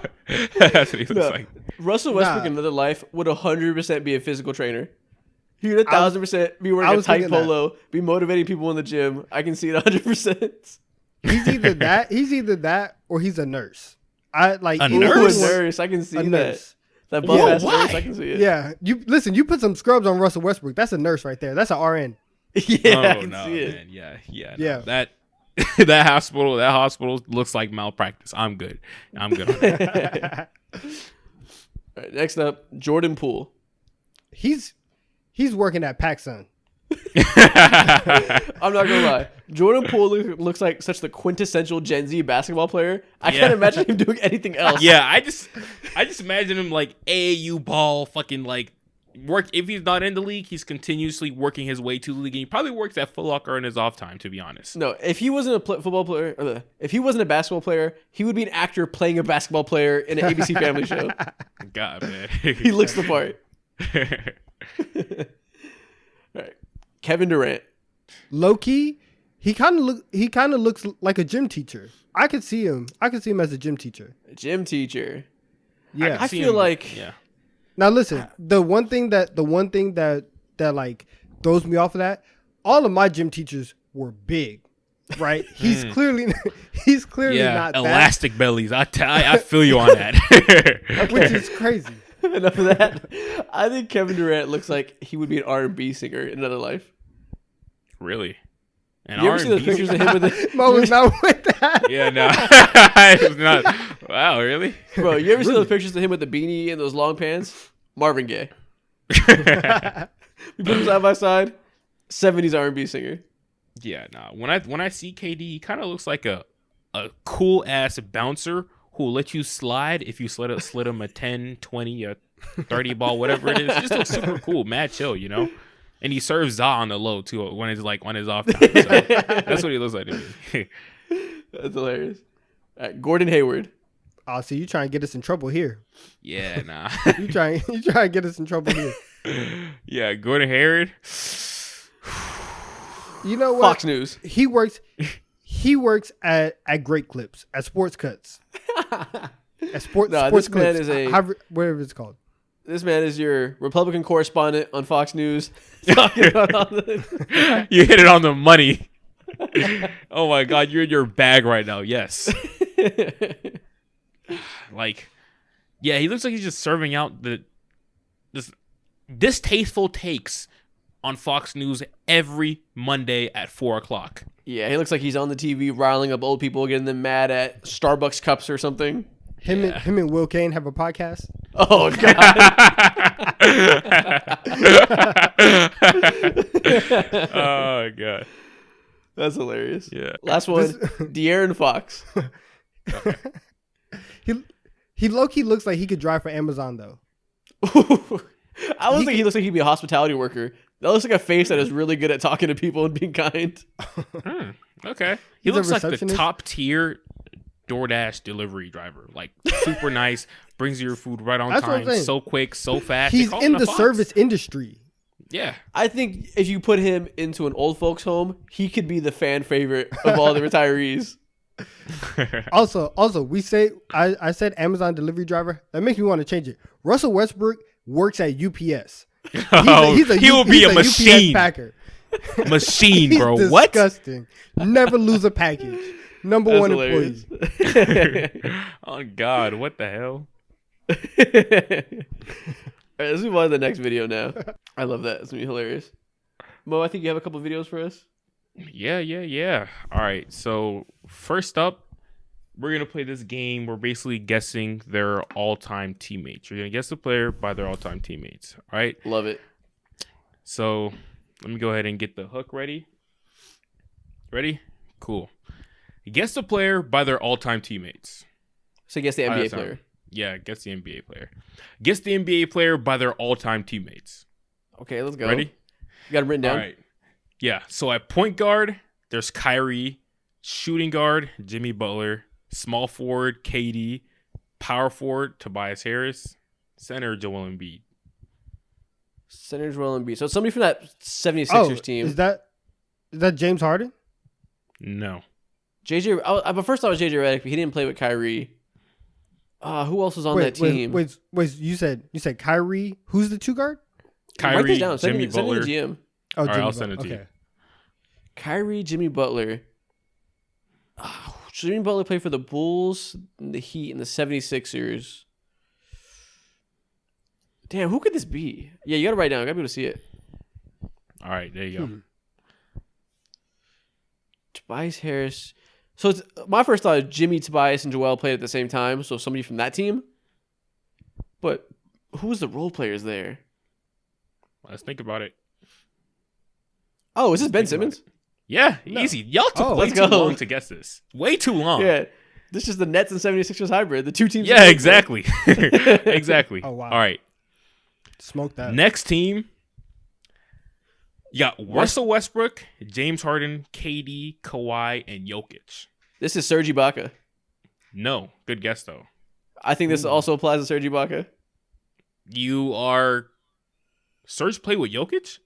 that's what he looks No. like. Russell Westbrook Nah. in another life would 100% be a physical trainer. He would 1,000% be I wearing a was tight thinking that. polo, be motivating people in the gym. I can see it 100%. He's either that or he's a nurse. I like A either Ooh, nurse? a one- nurse. I can see A that. nurse. That buff ass why? nurse. I can see it. Yeah, you put some scrubs on Russell Westbrook. That's a nurse right there. That's an RN. Yeah, I Oh can no, see it. man. Yeah. Yeah. No. That that hospital looks like malpractice. I'm good. On that. All right, next up, Jordan Poole. He's working at PacSun. I'm not gonna lie. Jordan Poole looks like such the quintessential Gen Z basketball player. I Yeah. can't imagine him doing anything else. Yeah, I just imagine him like AAU ball, fucking like work. If he's not in the league, he's continuously working his way to the league. And he probably works at Foot Locker in his off time, to be honest. No, if he wasn't a football player, if he wasn't a basketball player, he would be an actor playing a basketball player in an ABC Family show. God, man. He looks the part. All right, Kevin Durant. Low key, he kind of looks like a gym teacher. I could see him as a gym teacher. Gym teacher. Yeah. I feel like Now listen, the one thing that like throws me off of that, all of my gym teachers were big, right? He's clearly not elastic bellies. I feel you on that. which is crazy. Enough of that. I think Kevin Durant looks like he would be an R&B singer in another life. Really? You ever see those pictures of him with the... Mo was not with that. Yeah, no. I was not. Wow, really? Bro, you ever see those pictures of him with the beanie and those long pants? Marvin Gaye. We put them side by side. 70s R&B singer. Yeah, no. When I see KD, he kind of looks like a cool ass bouncer who will let you slide if you slid him a 10, 20, a 30 ball, whatever it is. He just looks super cool, mad chill, you know? And he serves za on the low too when it's like on his off time. So that's what he looks like to me. That's hilarious. All right, Gordon Hayward. Oh, so you trying to get us in trouble here? Yeah, nah. you trying to get us in trouble here? Yeah, Gordon Hayward. You know what? Fox News. He works at Great Clips at Sports Cuts. At sports this Clips. man is whatever it's called. This man is your Republican correspondent on Fox News. Talking about all the... You hit it on the money. Oh my God, you're in your bag right now. Yes. Like, yeah, he looks like he's just serving out this distasteful takes on Fox News every Monday at 4:00. Yeah, he looks like he's on the TV riling up old people, getting them mad at Starbucks cups or something. Him and Will Kane have a podcast. Oh God! Oh God, that's hilarious. Yeah. Last one, De'Aaron Fox. Okay. He low-key looks like he could drive for Amazon though. I was thinking he looks like he'd be a hospitality worker. That looks like a face that is really good at talking to people and being kind. Okay, he He's looks like the top tier DoorDash delivery driver. Like super nice, brings you your food right on time, so quick, so fast. He's in the service industry. Yeah, I think if you put him into an old folks home, he could be the fan favorite of all the retahirees. Also, I said Amazon delivery driver. That makes me want to change it. Russell Westbrook works at UPS. He will be a machine. UPS packer. Machine, bro. He's What? Disgusting. Never lose a package. Number one hilarious. employee. Oh God, what the hell? All right, let's move on to the next video now. I love that. It's gonna be hilarious. Mo, I think you have a couple videos for us. Yeah. All right. So first up, we're gonna play this game. We're basically guessing their all-time teammates. You're gonna guess the player by their all-time teammates. All right. Love it. So let me go ahead and get the hook ready. Ready? Cool. Guess the player by their all-time teammates. So guess the NBA player. Yeah, guess the NBA player. Guess the NBA player by their all-time teammates. Okay, let's go. Ready? You got it written down? All right. Yeah, so at point guard, there's Kyrie. Shooting guard, Jimmy Butler. Small forward, KD. Power forward, Tobias Harris. Center, Joel Embiid. Center, Joel Embiid. So it's somebody from that 76ers team. Is that James Harden? No. JJ. But first I was JJ Redick, but he didn't play with Kyrie. Who else was on that team? Wait. You said Kyrie. Who's the two guard? Kyrie, Write this down. Jimmy Butler. Send me the GM. Oh, Jimmy I'll send Butler. it to you. Kyrie, Jimmy Butler. Jimmy Butler played for the Bulls, the Heat, and the 76ers. Damn, who could this be? Yeah, you got to write it down. I got to be able to see it. All right, there you go. Tobias Harris. So it's, my first thought is Jimmy, Tobias, and Joel played at the same time. So somebody from that team. But who was the role players there? Let's think about it. Oh, is this Ben Simmons? Yeah, easy. Y'all took way too long to guess this. Way too long. Yeah. This is the Nets and 76ers hybrid. The two teams. Yeah, exactly. Exactly. Oh, wow. All right. Smoke that. Next team. You got Russell Westbrook, James Harden, KD, Kawhi, and Jokic. This is Serge Ibaka. No. Good guess, though. I think this also applies to Serge Ibaka. You are... Serge played with Jokic?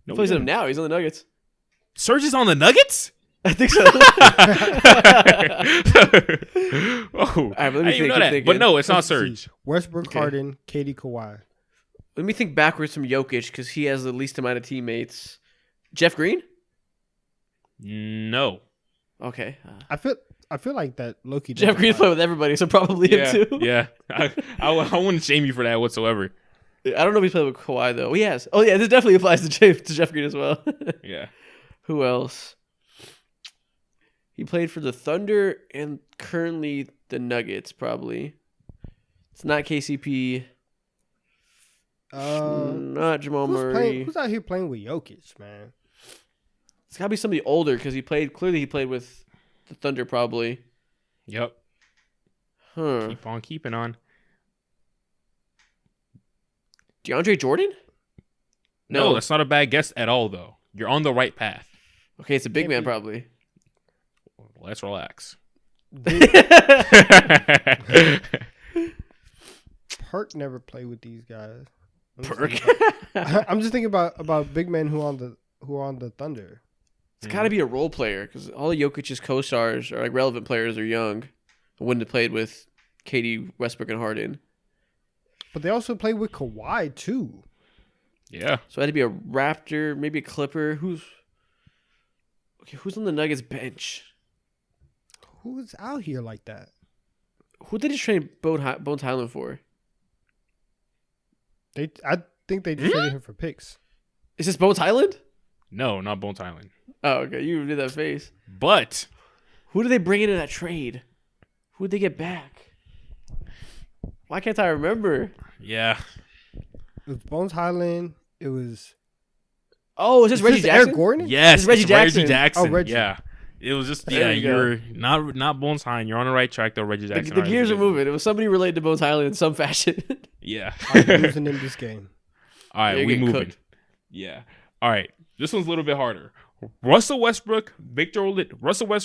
No, he plays with him now. He's on the Nuggets. Serge is on the Nuggets? I think so. Oh, All right, let me I didn't even think. know that. But no, it's not Serge. Westbrook, Okay. Harden, KD, Kawhi. Let me think backwards from Jokic because he has the least amount of teammates. Jeff Green? No. Okay. I feel like that Loki. Jeff Green's playing with everybody, so probably Yeah, him too. yeah. I wouldn't shame you for that whatsoever. I don't know if he's played with Kawhi though. Oh, he has. Oh yeah, this definitely applies to Jeff Green as well. Yeah. Who else? He played for the Thunder and currently the Nuggets. Probably. It's not KCP. Not Jamal Murray. Who's out here playing with Jokic, man? It's gotta be somebody older because he played with the Thunder probably. Yep. Huh? Keep on keeping on. DeAndre Jordan? No, that's not a bad guess at all, though. You're on the right path. Okay, it's a big man probably. Let's relax. Perk never played with these guys. Perk. I'm just thinking about big men who are on the Thunder. It's got to be a role player because all of Jokic's co-stars or like relevant players are young. Wouldn't have played with KD, Westbrook, and Harden. But they also played with Kawhi too. Yeah. So it had to be a Raptor, maybe a Clipper. Who's on the Nuggets bench? Who's out here like that? Who did he trade Bones Highland for? I think they just traded him for picks. Is this Bones Highland? No, not Bones Island. Oh, okay. You did that face. But Who did they bring into that trade? Who did they get back? Why can't I remember? yeah. It was Bones Highland. It was. Oh, is this Reggie Jackson? Eric Gordon? Yes, It's Reggie it's Jackson. Jackson. Oh, Reggie. Yeah. It was just There you go. you're not Bones Highland. You're on the right track though, Reggie Jackson. The gears are moving. It was somebody related to Bones Highland in some fashion. Yeah. I'm losing in this game. All right, You're we getting moving. cooked. Yeah. All right. This one's a little bit harder. Russell Westbrook, Victor Oladipo,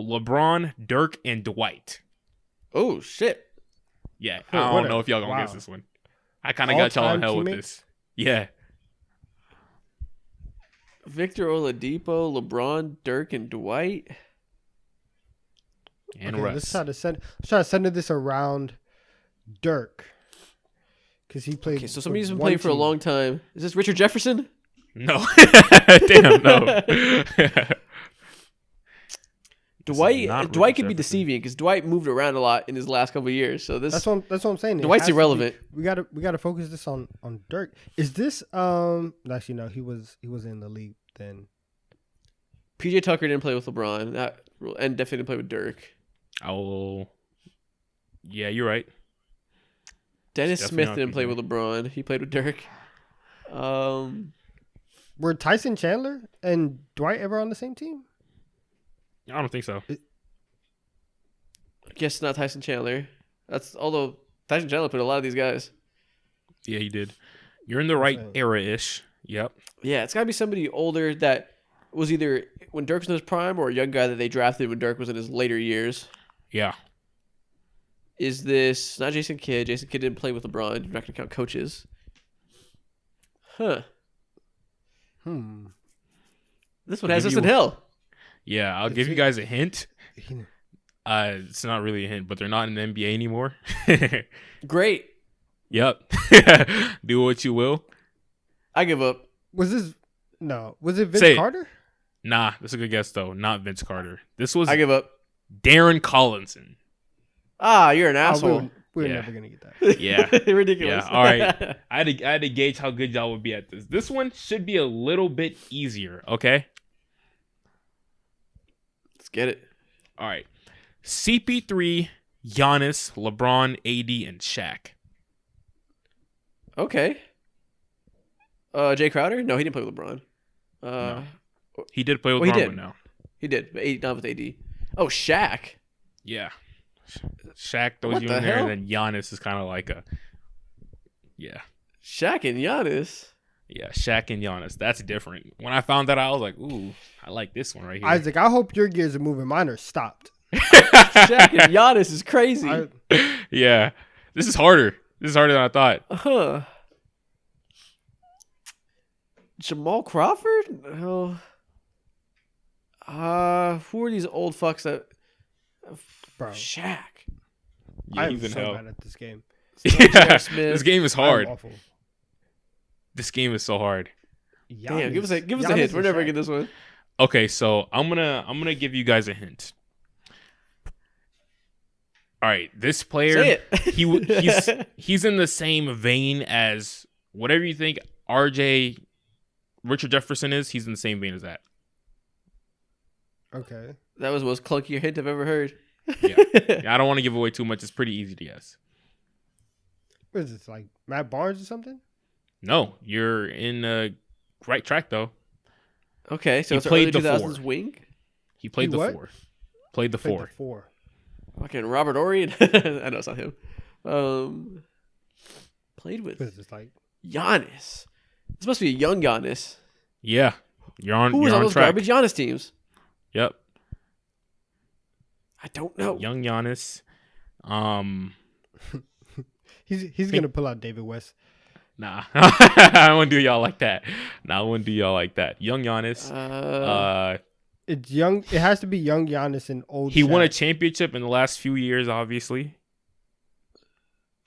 LeBron, Dirk, and Dwight. Oh shit! Yeah, Huh, I what don't a- know if y'all gonna wow. guess this one. I kind of got y'all on All-time hell with teammates? this. Yeah. Victor Oladipo, LeBron, Dirk, and Dwight. And Okay, Russ. let's try to center this around Dirk, because he played. Okay, so somebody's been one playing for a team. long time. Is this Richard Jefferson? No. Damn, no. Dwight could be deceiving because Dwight moved around a lot in his last couple of years. So this That's what I'm saying. It Dwight's has to be- irrelevant. We gotta focus this on Dirk. Is this actually no? He was in the league then. PJ Tucker didn't play with LeBron, and definitely didn't play with Dirk. Oh. Yeah, you're right. Dennis Definitely Smith not didn't play PJ. with LeBron. He played with Dirk. Were Tyson Chandler and Dwight ever on the same team? I don't think so. I guess not Tyson Chandler. Although Tyson Chandler played a lot of these guys. Yeah, he did. You're in the right saying. era-ish. Yep. Yeah, it's got to be somebody older that was either when Dirk was in his prime or a young guy that they drafted when Dirk was in his later years. Yeah. Is this not Jason Kidd? Jason Kidd didn't play with LeBron. You're not going to count coaches. Huh. This one has us in hell. Yeah, I'll give you guys a hint. It's not really a hint, but they're not in the NBA anymore. Great. Yep. Do what you will. I give up. Was it Vince Say it. Carter? Nah, that's a good guess though. Not Vince Carter. This was I give up. Darren Collinson. You're an asshole. We're Yeah. never gonna get that. Yeah. Ridiculous. Yeah. All right. I had to gauge how good y'all would be at this. This one should be a little bit easier. Okay. Let's get it. All right. CP3, Giannis, LeBron, AD, and Shaq. Okay. Jay Crowder? No, he didn't play with LeBron. No. He did play with Well, he LeBron, did. but no. He did, but not with AD. Oh, Shaq. Yeah. Shaq throws What you the in there, hell? and then Giannis is kind of like a. Yeah. Shaq and Giannis. Yeah, Shaq and Giannis. That's different. When I found that, I was like, ooh, I like this one right here. Isaac, I hope your gears are moving. Mine are stopped. Shaq and Giannis is crazy. Yeah. This is harder. This is harder than I thought. Huh. Jamal Crawford? Oh. Who are these old fucks that? Bro. Shaq. Yeah, I'm he's in so hell. bad at this game. Yeah, Smith. this game is hard. I'm awful. This game is so hard. Damn, give us a Giannis hint. We're and never Shaq. getting this one. Okay, so I'm gonna give you guys a hint. All right, this player, Say it. he's in the same vein as whatever you think RJ Richard Jefferson is. He's in the same vein as that. Okay. That was the most clunky hint I've ever heard. Yeah, I don't want to give away too much. It's pretty easy to guess. What is this, like Matt Barnes or something? No, you're in the right track though. Okay, so He it's early played the 2000s four. wing. He played He the what? four. Played the Played four. the 4. Fucking Robert Ory. I know it's not him. Played with What is this, like? Giannis. This must be a young Giannis. Yeah, you're on. Who was You're on on those track. garbage Giannis teams? Yep, I don't know. young Giannis. He's gonna pull out David West. Nah, I wouldn't do y'all like that. Nah, I wouldn't do y'all like that. Young Giannis. It's young. It has to be young Giannis and old. He won a Shaq. championship in the last few years, obviously.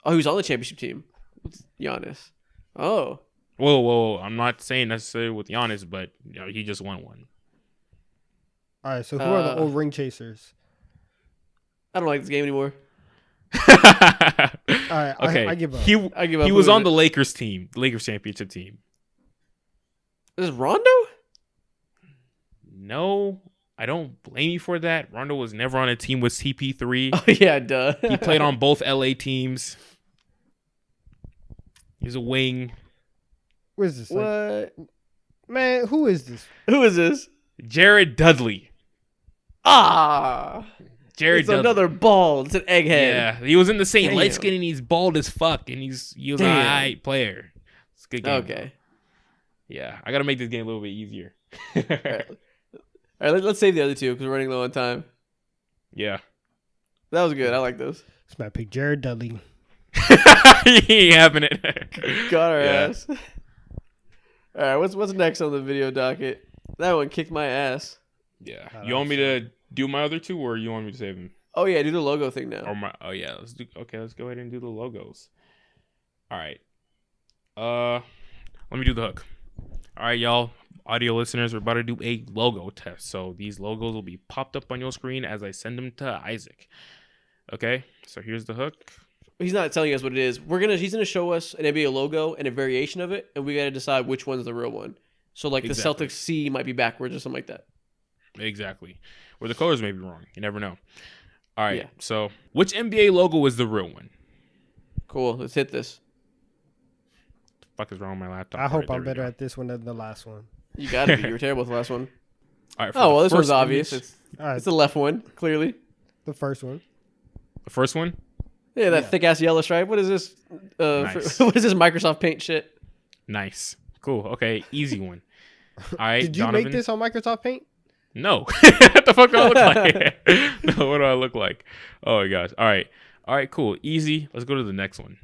Oh, he was on the championship team with Giannis. Oh. Whoa. I'm not saying necessarily with Giannis, but he just won one. All right. So who are the old ring chasers? I don't like this game anymore. All right. Okay. I give up. I give up. He Who was is on it? the Lakers team, the Lakers championship team. Is it Rondo? No, I don't blame you for that. Rondo was never on a team with CP3. Oh, yeah, duh. He played on both LA teams. He's a wing. What is this? Like, What? man, who is this? Who is this? Jared Dudley. Jared It's Dudley. another bald. It's an egghead. Yeah, he was in the same Damn. light skin and he's bald as fuck and he was an Damn. alright player. It's a good game. Okay. Yeah, I gotta make this game a little bit easier. All right, let's save the other two because we're running low on time. Yeah. That was good. I like those. This man picked Jared Dudley. He ain't having it. Got our Yeah. ass. All right, what's next on the video docket? That one kicked my ass. Yeah. Oh, You want me to do my other two or you want me to save them? Oh yeah, do the logo thing now. Oh yeah, let's go ahead and do the logos. All right. Let me do the hook. All right, y'all, audio listeners, we're about to do a logo test. So these logos will be popped up on your screen as I send them to Isaac. Okay, so here's the hook. He's not telling us what it is. He's gonna show us an NBA logo and a variation of it, and we gotta decide which one's the real one. So like Exactly. the Celtics C might be backwards or something like that. Exactly. Or the colors may be wrong. You never know. All right, Yeah. so which NBA logo is the real one? Cool. Let's hit this. The fuck is wrong with my laptop? I hope All right, I'm there we better go. at this one than the last one. You gotta be. You were terrible with the last one. All right, for Oh the well, this one's first obvious. image- All right, It's the left one, clearly. the first one. the first one? Yeah, that Yeah. thick ass yellow stripe. What is this? Nice. What is this Microsoft Paint shit? Nice. Cool. Okay, easy one. All right, Did you Donovan? make this on Microsoft Paint? No. What the fuck do I look like? No, what do I look like? Oh my gosh. All right, cool. Easy. Let's go to the next one.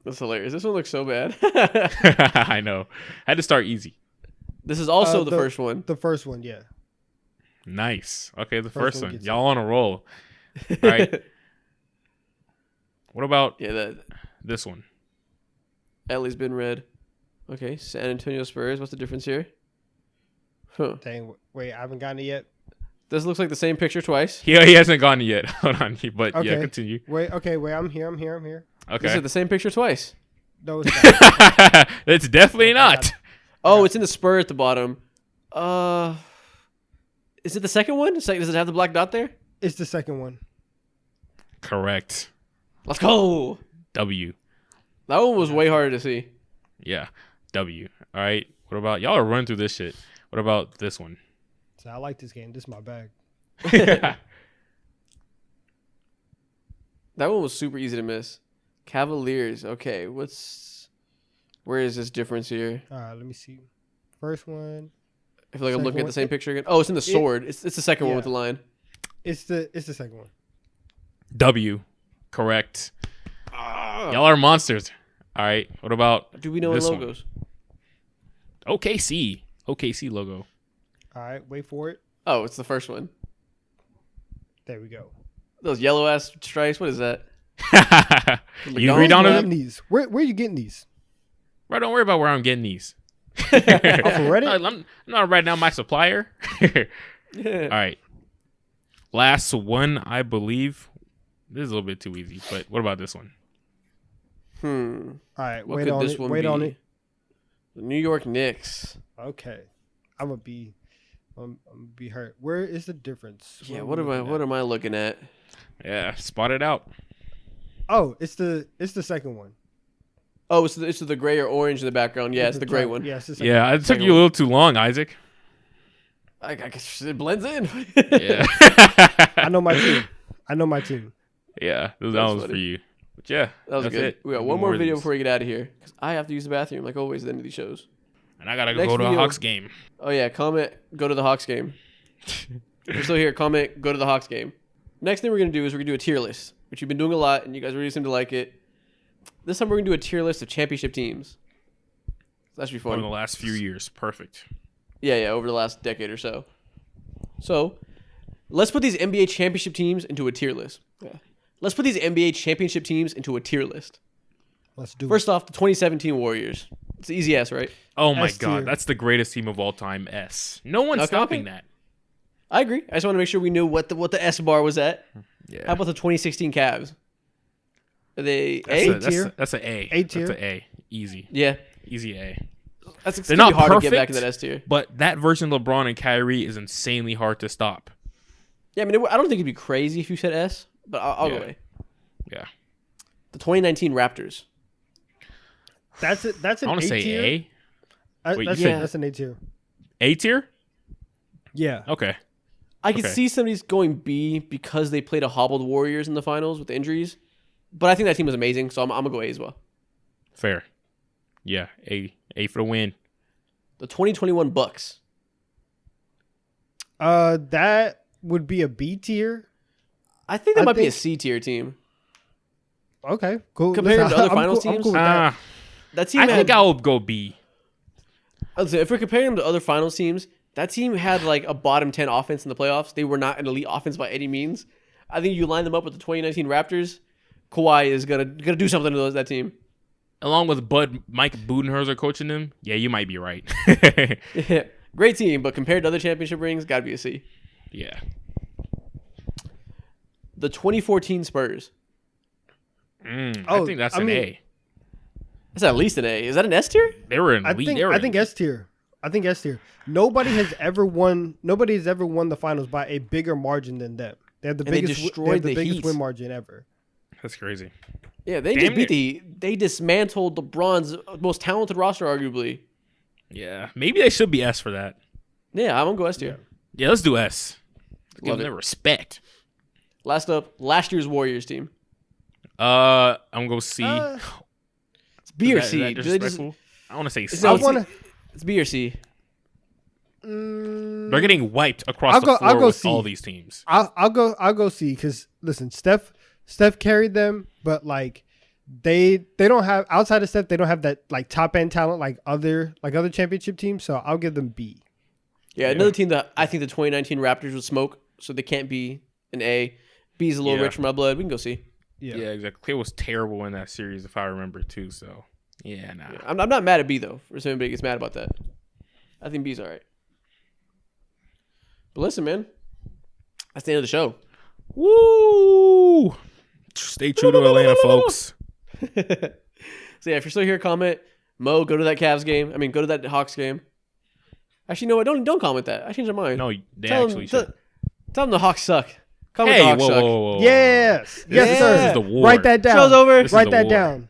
That's hilarious. This one looks so bad. I know. Had to start easy. This is also the The- first one. The first one, yeah. Nice. Okay, the First first one one. gets Y'all on a roll. All right. What about Yeah, that this one? Ellie's been red. Okay, San Antonio Spurs. What's the difference here? Huh. Dang, wait, I haven't gotten it yet. This looks like the same picture twice. He hasn't gone yet. Hold on. But yeah, Okay. continue. Wait, I'm here. This Okay. is the same picture twice. No, it's not. It's definitely not. Oh, it's in the spur at the bottom. Is it the second one? Does it have the black dot there? It's the second one. Correct. Let's go. W. That one was way harder to see. Yeah. W. All right. What about y'all are running through this shit? What about this one? So I like this game. This is my bag. That one was super easy to miss. Cavaliers. Okay, where is this difference here? All right, let me see. First one. I feel like I'm Second looking at the one. same picture again. Oh, it's in the sword. It's the second one Yeah. with the line. It's the second one. W. Correct. Y'all are monsters. All right. What about Do we know any this one? logos? OKC? OKC logo. All right, wait for it. Oh, it's the first one. There we go. Those yellow ass stripes. What is that? You agreed on it? These? Where are you getting these? Bro, don't worry about where I'm getting these. Off of Reddit? I'm not right now my supplier. All right. Last one, I believe. This is a little bit too easy, but what about this one? All right, What wait could on this it. one Wait be? on it. The New York Knicks. Okay, I'm gonna be hurt. Where is the difference? Yeah, what am I looking at? Yeah, spot it out. Oh, it's the second one. Oh, it's the gray or orange in the background. Yeah, it's the gray one. Yeah, it's the second Yeah, it took you a little too long, Isaac. I guess it blends in. Yeah. I know my team. Yeah, that was for you. But yeah, That was that's good. it. We got one more video before we get out of here because I have to use the bathroom like always at the end of these shows. And I gotta Next go to a video- Hawks game. Oh yeah, comment. Go to the Hawks game. If you're still here, comment. Go to the Hawks game. Next thing we're gonna do is we're gonna do a tier list, which you've been doing a lot, and you guys really seem to like it. This time we're gonna do a tier list of championship teams. That should be fun. Over the last few years. Perfect. Yeah, over the last decade or so. So, let's put these NBA championship teams into a tier list. Yeah. Let's put these NBA championship teams into a tier list. Let's do First off, the 2017 Warriors. It's easy S, right? Oh my S tier. God, that's the greatest team of all time. S. No one's Okay. stopping that. I agree. I just want to make sure we knew what the S bar was at. Yeah. How about the 2016 Cavs? Are they That's A? tier? That's an A. A tier? That's an A. Easy. Yeah. Easy A. That's They're gonna not be hard perfect, to get back in that S tier. but that version of LeBron and Kyrie is insanely hard to stop. Yeah, I mean, I don't think it'd be crazy if you said S, but I'll Yeah. go A. Yeah. The 2019 Raptors. That's it. That's I an want to A say tier. A. Wait, That's you said- that's an A tier. A tier? Yeah. Okay. I could Okay. see some of these going B because they played a hobbled Warriors in the finals with injuries, but I think that team was amazing, so I'm gonna go A as well. Fair. Yeah. A for the win. The 2021 Bucks. That would be a B tier. I think that I might be a think- C tier team. Okay, cool. Compared Listen, to other I'm finals cool- I'm teams? cool with that. That team I had, think I'll go B. listen, if we're comparing them to other finals teams, that team had like a bottom 10 offense in the playoffs. They were not an elite offense by any means. I think you line them up with the 2019 Raptors, Kawhi is gonna do something to that team. Along with Mike Budenholzer coaching them, yeah, you might be right. Yeah. Great team, but compared to other championship rings, gotta be a C. Yeah. The 2014 Spurs. I Oh, think that's I an mean- A. That's at least an A. Is that an S tier? They were an I elite. think they were I think S tier. I think S tier. Nobody has ever won the finals by a bigger margin than them. They have the And they biggest destroyed the biggest Heat. win margin ever. That's crazy. Yeah, they Damn just beat they dismantled LeBron's most talented roster, arguably. Yeah. Maybe they should be S for that. Yeah, I'm gonna go S tier. Yeah, let's do S. Let's give Love them it. their respect. Last up, last year's Warriors team. I'm gonna go C. It's B or Is that- C. is that Do they just- disrespectful? I want to say C. No, I it's- want to. It's B or C. They're getting wiped across I'll the go- floor I'll go with C. all these teams. I'll go C because listen, Steph carried them, but like they don't have outside of Steph, they don't have that like top end talent like other championship teams. So I'll give them B. Yeah, another team that I think the 2019 Raptors would smoke, so they can't be an A. B is a little Yeah. rich for my blood. We can go C. Yeah, exactly. Clay was terrible in that series, if I remember too. So, yeah, nah. I'm not mad at B though. If anybody gets mad about that, I think B's all right. But listen, man, that's the end of the show. Woo! Stay true to Atlanta, folks. So yeah, if you're still here, comment. Mo, go to that Cavs game. I mean, go to that Hawks game. Actually, no, don't comment that. I changed my mind. No, they tell actually them, should. tell them the Hawks suck. Comment Hey, the whoa, Hawks whoa, suck. whoa, whoa. Yes, This sir. is the war. Write that down. Show's over. This is Write the that war. down.